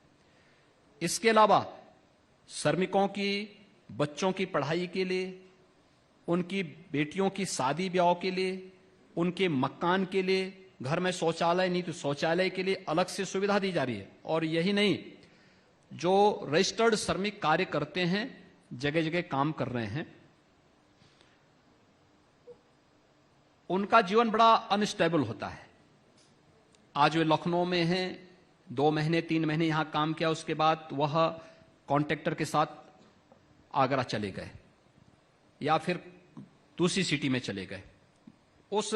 इसके अलावा श्रमिकों की बच्चों की पढ़ाई के लिए, उनकी बेटियों की शादी ब्याह के लिए, उनके मकान के लिए, घर में शौचालय नहीं तो शौचालय के लिए अलग से सुविधा दी जा रही है। और यही नहीं, जो रजिस्टर्ड श्रमिक कार्य करते हैं, जगह जगह काम कर रहे हैं, उनका जीवन बड़ा अनस्टेबल होता है। आज वे लखनऊ में हैं, 2 महीने 3 महीने यहां काम किया, उसके बाद वह कॉन्ट्रैक्टर के साथ आगरा चले गए या फिर दूसरी सिटी में चले गए। उस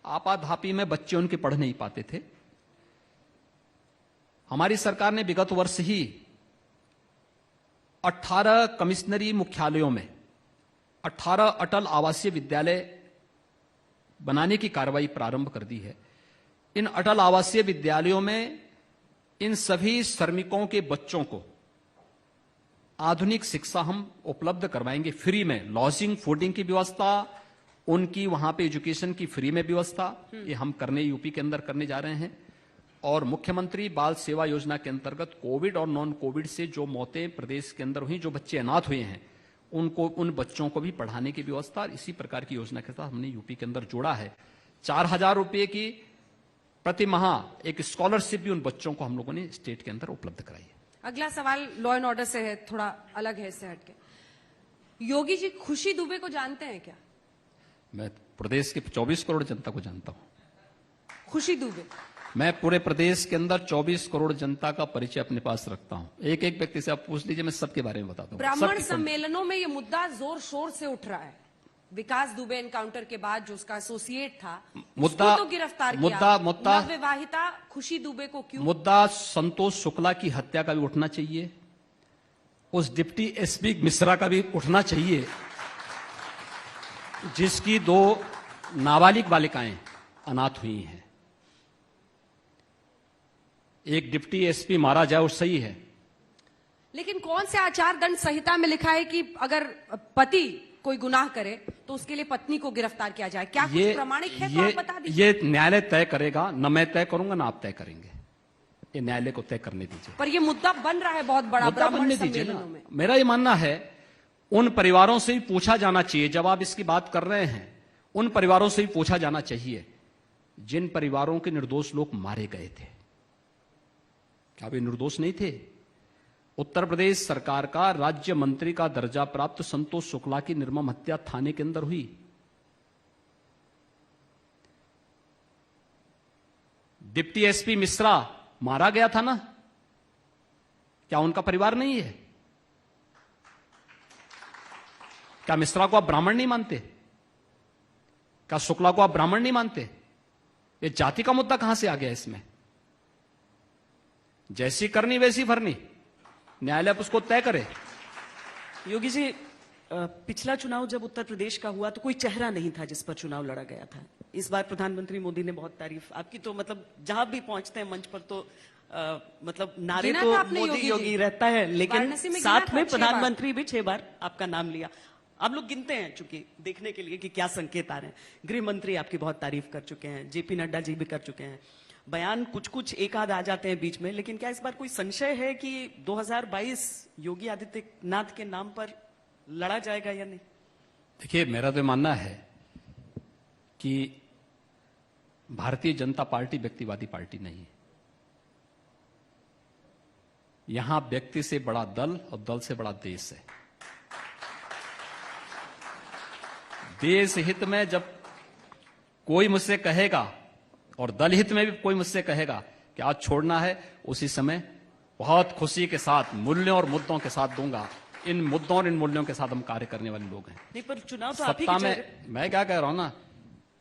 आपाधापी में बच्चे उनके पढ़ नहीं पाते थे। हमारी सरकार ने विगत वर्ष ही 18 कमिश्नरी मुख्यालयों में 18 अटल आवासीय विद्यालय बनाने की कार्रवाई प्रारंभ कर दी है। इन अटल आवासीय विद्यालयों में इन सभी श्रमिकों के बच्चों को आधुनिक शिक्षा हम उपलब्ध करवाएंगे, फ्री में। लॉजिंग, फूडिंग की व्यवस्था, उनकी वहां पे एजुकेशन की फ्री में व्यवस्था, ये हम करने यूपी के अंदर करने जा रहे हैं। और मुख्यमंत्री बाल सेवा योजना के अंतर्गत कोविड और नॉन कोविड से जो मौतें प्रदेश के अंदर हुई, जो बच्चे अनाथ हुए हैं, उनको, उन बच्चों को भी पढ़ाने की व्यवस्था इसी प्रकार की योजना के साथ हमने यूपी के अंदर जोड़ा है। 4000 रुपए की प्रति माह एक स्कॉलरशिप भी उन बच्चों को हम लोगों ने स्टेट के अंदर उपलब्ध कराई है। अगला सवाल लॉ एंड ऑर्डर से है, थोड़ा अलग है इससे हटके। योगी जी खुशी दुबे को जानते हैं क्या? मैं प्रदेश के 24 करोड़ जनता को जानता हूं। खुशी दुबे, मैं पूरे प्रदेश के अंदर 24 करोड़ जनता का परिचय अपने पास रखता हूं। एक एक व्यक्ति से आप पूछ लीजिए, मैं सबके बारे में बताता हूं। ब्राह्मण सम्मेलनों में ये मुद्दा जोर शोर से उठ रहा है। विकास दुबे एनकाउंटर के बाद जो उसका एसोसिएट था, उसको तो गिरफ्तार किया, नवविवाहिता खुशी दुबे को क्यों? मुद्दा संतोष शुक्ला की हत्या का भी उठना चाहिए, उस डिप्टी एसपी मिश्रा का भी उठना चाहिए, जिसकी 2 नाबालिग बालिकाएं अनाथ हुई हैं। एक डिप्टी एसपी मारा जाए वो सही है, लेकिन कौन से आचार दंड संहिता में लिखा है कि अगर पति कोई गुनाह करे तो उसके लिए पत्नी को गिरफ्तार किया जाए? क्या कुछ प्रमाणिक है तो आप बता दीजिए। ये न्यायालय तय करेगा, न मैं तय करूंगा ना आप तय करेंगे। ये न्यायालय को तय करने दीजिए। पर ये मुद्दा बन रहा है बहुत बड़ा मुद्दा ब्राह्मण बनने दीजिए सम्मेलनों ना। में। मेरा ये मानना है उन परिवारों से भी पूछा जाना चाहिए, जब आप इसकी बात कर रहे हैं उन परिवारों से भी पूछा जाना चाहिए जिन परिवारों के निर्दोष लोग मारे गए थे। क्या वे निर्दोष नहीं थे? उत्तर प्रदेश सरकार का राज्य मंत्री का दर्जा प्राप्त संतोष शुक्ला की निर्मम हत्या थाने के अंदर हुई। डिप्टी एसपी मिश्रा मारा गया था ना, क्या उनका परिवार नहीं है? क्या मिश्रा को आप ब्राह्मण नहीं मानते? क्या शुक्ला को आप ब्राह्मण नहीं मानते? ये जाति का मुद्दा कहां से आ गया इसमें? जैसी करनी वैसी भरनी, न्यायालय उसको तय करे। योगी जी, पिछला चुनाव जब उत्तर प्रदेश का हुआ तो कोई चेहरा नहीं था जिस पर चुनाव लड़ा गया था। इस बार प्रधानमंत्री मोदी ने बहुत तारीफ आपकी, तो मतलब जहां भी पहुंचते हैं मंच पर तो मतलब नारे गिना तो था आपने मोदी योगी योगी जी। रहता है, लेकिन वाराणसी में गिना साथ था में 6 बार। प्रधानमंत्री भी 6 बार आपका नाम लिया। आप लोग गिनते हैं चूंकि देखने के लिए कि क्या संकेत आ रहे हैं। गृह मंत्री आपकी बहुत तारीफ कर चुके हैं, जेपी नड्डा जी भी कर चुके हैं। बयान कुछ कुछ एक आध आ जाते हैं बीच में, लेकिन क्या इस बार कोई संशय है कि 2022 योगी आदित्यनाथ के नाम पर लड़ा जाएगा या नहीं? देखिए, मेरा तो मानना है कि भारतीय जनता पार्टी व्यक्तिवादी पार्टी नहीं है। यहां व्यक्ति से बड़ा दल और दल से बड़ा देश है। देश हित में जब कोई मुझसे कहेगा और दल हित में भी कोई मुझसे कहेगा कि आज छोड़ना है, उसी समय बहुत खुशी के साथ मूल्यों और मुद्दों के साथ दूंगा। इन मुद्दों और इन मूल्यों के साथ हम कार्य करने वाले लोग हैं। नहीं, पर चुनाव तो आप ही सत्ता के में मैं क्या कह रहा हूं ना,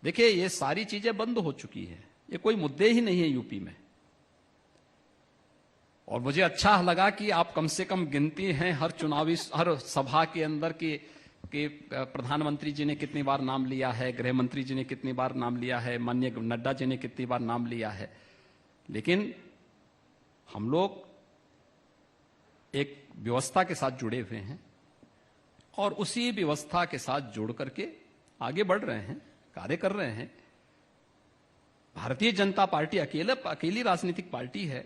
देखिए ये सारी चीजें बंद हो चुकी है, ये कोई मुद्दे ही नहीं है यूपी में। और मुझे अच्छा लगा कि आप कम से कम गिनती हैं हर चुनावी हर सभा के अंदर कि प्रधानमंत्री जी ने कितनी बार नाम लिया है, गृह मंत्री जी ने कितनी बार नाम लिया है, माननीय नड्डा जी ने कितनी बार नाम लिया है। लेकिन हम लोग एक व्यवस्था के साथ जुड़े हुए हैं और उसी व्यवस्था के साथ जुड़ करके आगे बढ़ रहे हैं, कार्य कर रहे हैं। भारतीय जनता पार्टी अकेली राजनीतिक पार्टी है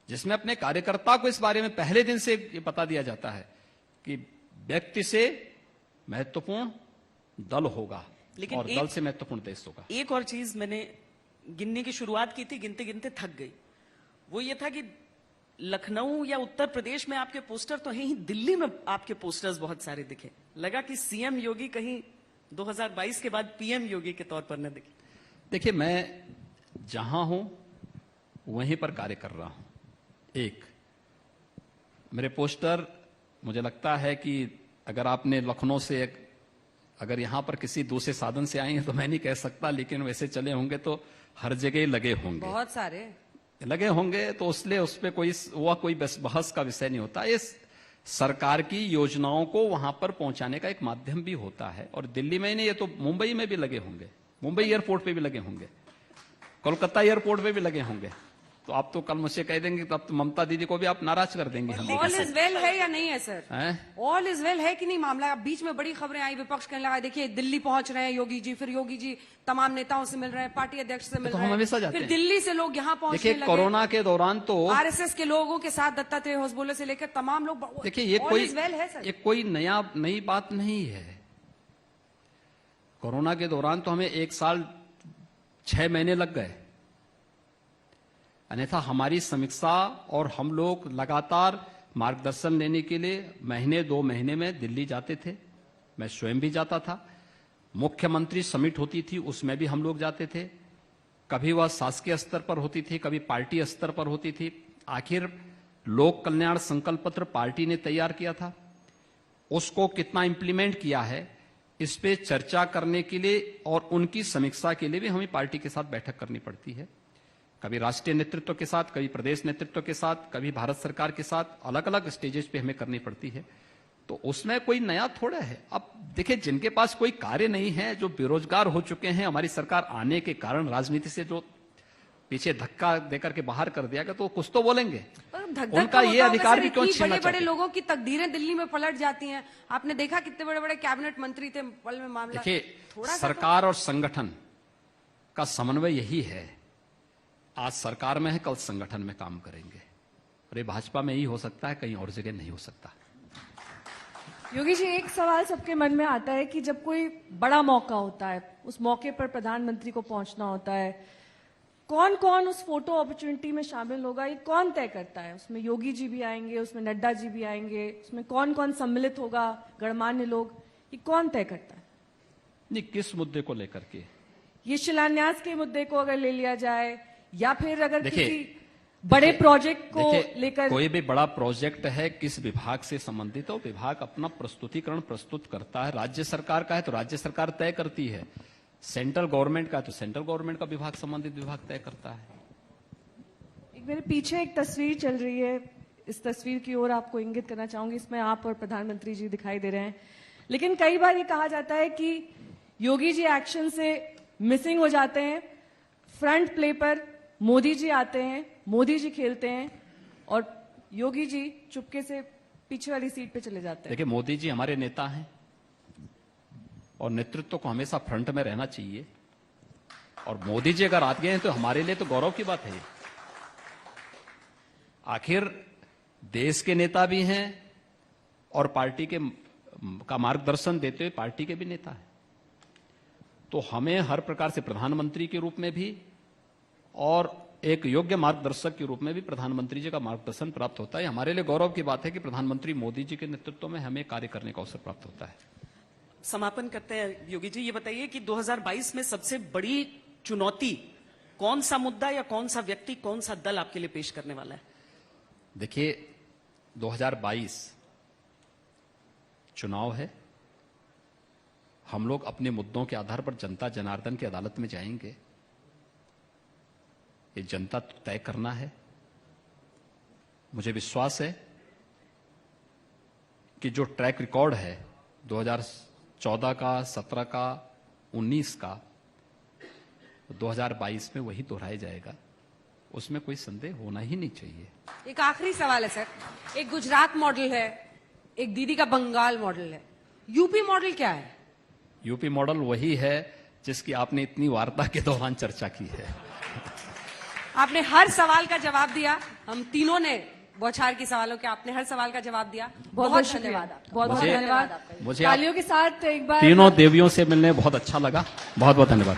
जिसमें अपने कार्यकर्ता को इस बारे में पहले दिन से ये बता दिया जाता है कि व्यक्ति से महत्वपूर्ण दल होगा, लेकिन और दल से महत्वपूर्ण देश होगा। एक और चीज मैंने गिनने की शुरुआत की थी, गिनते गिनते थक गई। वो ये था कि लखनऊ या उत्तर प्रदेश में आपके पोस्टर तो हैं ही, दिल्ली में आपके पोस्टर्स बहुत सारे दिखे। लगा कि सीएम योगी कहीं 2022 के बाद पीएम योगी के तौर पर न दिखे। देखिए, मैं जहां हूं वहीं पर कार्य कर रहा हूं। एक मेरे पोस्टर, मुझे लगता है कि अगर आपने लखनऊ से अगर यहां पर किसी दूसरे साधन से आए हैं तो मैं नहीं कह सकता, लेकिन वैसे चले होंगे तो हर जगह लगे होंगे, बहुत सारे लगे होंगे। तो इसलिए उस पर कोई बहस का विषय नहीं होता। इस सरकार की योजनाओं को वहां पर पहुंचाने का एक माध्यम भी होता है। और दिल्ली में ही नहीं, ये तो मुंबई में भी लगे होंगे, मुंबई एयरपोर्ट पे भी लगे होंगे, कोलकाता एयरपोर्ट पे भी लगे होंगे। तो आप तो कल मुझसे कह देंगे, तब तो ममता दीदी को भी आप नाराज कर देंगे। हम ऑल इज वेल है या नहीं है सर? हैं? ऑल इज वेल है कि नहीं मामला? बीच में बड़ी खबरें आई, विपक्ष कहने लगा देखिए दिल्ली पहुंच रहे हैं योगी जी, फिर योगी जी तमाम नेताओं से मिल रहे हैं, पार्टी अध्यक्ष से मिल तो रहे हम हमेशा हैं, जाते फिर हैं। दिल्ली से लोग यहाँ पहुंचने देखिए, लगे। कोरोना के दौरान तो आरएसएस के लोगों के साथ दत्तात्रेय होसबोले से लेकर तमाम लोग, देखिए ये all is well है सर। ये कोई नई बात नहीं है। कोरोना के दौरान तो हमें 1 साल 6 महीने लग गए, अन्यथा हमारी समीक्षा और हम लोग लगातार मार्गदर्शन लेने के लिए महीने 2 महीने में दिल्ली जाते थे। मैं स्वयं भी जाता था। मुख्यमंत्री समिट होती थी, उसमें भी हम लोग जाते थे। कभी वह शासकीय स्तर पर होती थी, कभी पार्टी स्तर पर होती थी। आखिर लोक कल्याण संकल्प पत्र पार्टी ने तैयार किया था, उसको कितना इंप्लीमेंट किया है इस पे चर्चा करने के लिए और उनकी समीक्षा के लिए भी हमें पार्टी के साथ बैठक करनी पड़ती है। कभी राष्ट्रीय नेतृत्व के साथ, कभी प्रदेश नेतृत्व के साथ, कभी भारत सरकार के साथ, अलग अलग स्टेजेस पे हमें करनी पड़ती है। तो उसमें कोई नया थोड़ा है। अब देखिए, जिनके पास कोई कार्य नहीं है, जो बेरोजगार हो चुके हैं, हमारी सरकार आने के कारण राजनीति से जो पीछे धक्का देकर के बाहर कर दिया गया तो कुछ तो बोलेंगे। धक-धक उनका का ये होता होगा अधिकार सर, भी क्यों इतनी छीनना बड़े-बड़े चाहते हैं? लोगों की तकदीरें दिल्ली में पलट जाती हैं। आपने देखा कितने बड़े-बड़े कैबिनेट मंत्री थे, पल में मामला। देखिए, थोड़ा सा सरकार और संगठन का समन्वय यही है। आज सरकार में है, कल संगठन में काम करेंगे, और ये भाजपा में ही हो सकता है, कहीं और जगह नहीं हो सकता। योगी जी, एक सवाल सबके मन में आता है कि जब कोई बड़ा मौका होता है, उस मौके पर प्रधानमंत्री को पहुंचना होता है, कौन कौन उस फोटो अपॉर्चुनिटी में शामिल होगा, ये कौन तय करता है? उसमें योगी जी भी आएंगे, उसमें नड्डा जी भी आएंगे, उसमें कौन कौन सम्मिलित होगा, गणमान्य लोग, ये कौन तय करता है? नहीं, किस मुद्दे को लेकर के? ये शिलान्यास के मुद्दे को अगर ले लिया जाए, या फिर अगर देखिए, किसी बड़े प्रोजेक्ट को देखिए, लेकर कोई भी बड़ा प्रोजेक्ट है, किस विभाग से संबंधित हो, विभाग अपना प्रस्तुतिकरण प्रस्तुत करता है। राज्य सरकार का है तो राज्य सरकार तय करती है, सेंट्रल गवर्नमेंट का है तो सेंट्रल गवर्नमेंट का विभाग, संबंधित विभाग तय करता है। एक मेरे पीछे एक तस्वीर चल रही है, इस तस्वीर की ओर आपको इंगित करना चाहूंगी। इसमें आप और प्रधानमंत्री जी दिखाई दे रहे हैं, लेकिन कई बार ये कहा जाता है कि योगी जी एक्शन से मिसिंग हो जाते हैं, फ्रंट प्ले पर मोदी जी आते हैं, मोदी जी खेलते हैं, और योगी जी चुपके से पीछे वाली सीट पे चले जाते हैं। देखिए, मोदी जी हमारे नेता हैं और नेतृत्व को हमेशा फ्रंट में रहना चाहिए, और मोदी जी अगर आ गए हैं तो हमारे लिए तो गौरव की बात है। आखिर देश के नेता भी हैं और पार्टी का मार्गदर्शन देते हुए पार्टी के भी नेता हैं, तो हमें हर प्रकार से प्रधानमंत्री के रूप में भी और एक योग्य मार्गदर्शक के रूप में भी प्रधानमंत्री जी का मार्गदर्शन प्राप्त होता है। हमारे लिए गौरव की बात है कि प्रधानमंत्री मोदी जी के नेतृत्व में हमें कार्य करने का अवसर प्राप्त होता है। समापन करते हैं योगी जी, ये बताइए कि 2022 में सबसे बड़ी चुनौती कौन सा मुद्दा या कौन सा व्यक्ति, कौन सा दल आपके लिए पेश करने वाला है? देखिए, 2022 चुनाव है, हम लोग अपने मुद्दों के आधार पर जनता जनार्दन की अदालत में जाएंगे। ये जनता तय करना है। मुझे विश्वास है कि जो ट्रैक रिकॉर्ड है 2014 का, 17 का, 19 का, 2022 में वही दोहराया जाएगा, उसमें कोई संदेह होना ही नहीं चाहिए। एक आखिरी सवाल है सर, एक गुजरात मॉडल है, एक दीदी का बंगाल मॉडल है, यूपी मॉडल क्या है? यूपी मॉडल वही है जिसकी आपने इतनी वार्ता के दौरान चर्चा की है। आपने हर सवाल का जवाब दिया, हम तीनों ने बौछार की सवालों के, आपने हर सवाल का जवाब दिया। बहुत धन्यवाद आपका। बहुत बहुत मुझे- धन्यवाद। मुझे तालियों के साथ एक बार तीनों देवियों से मिलने बहुत अच्छा लगा। बहुत बहुत धन्यवाद।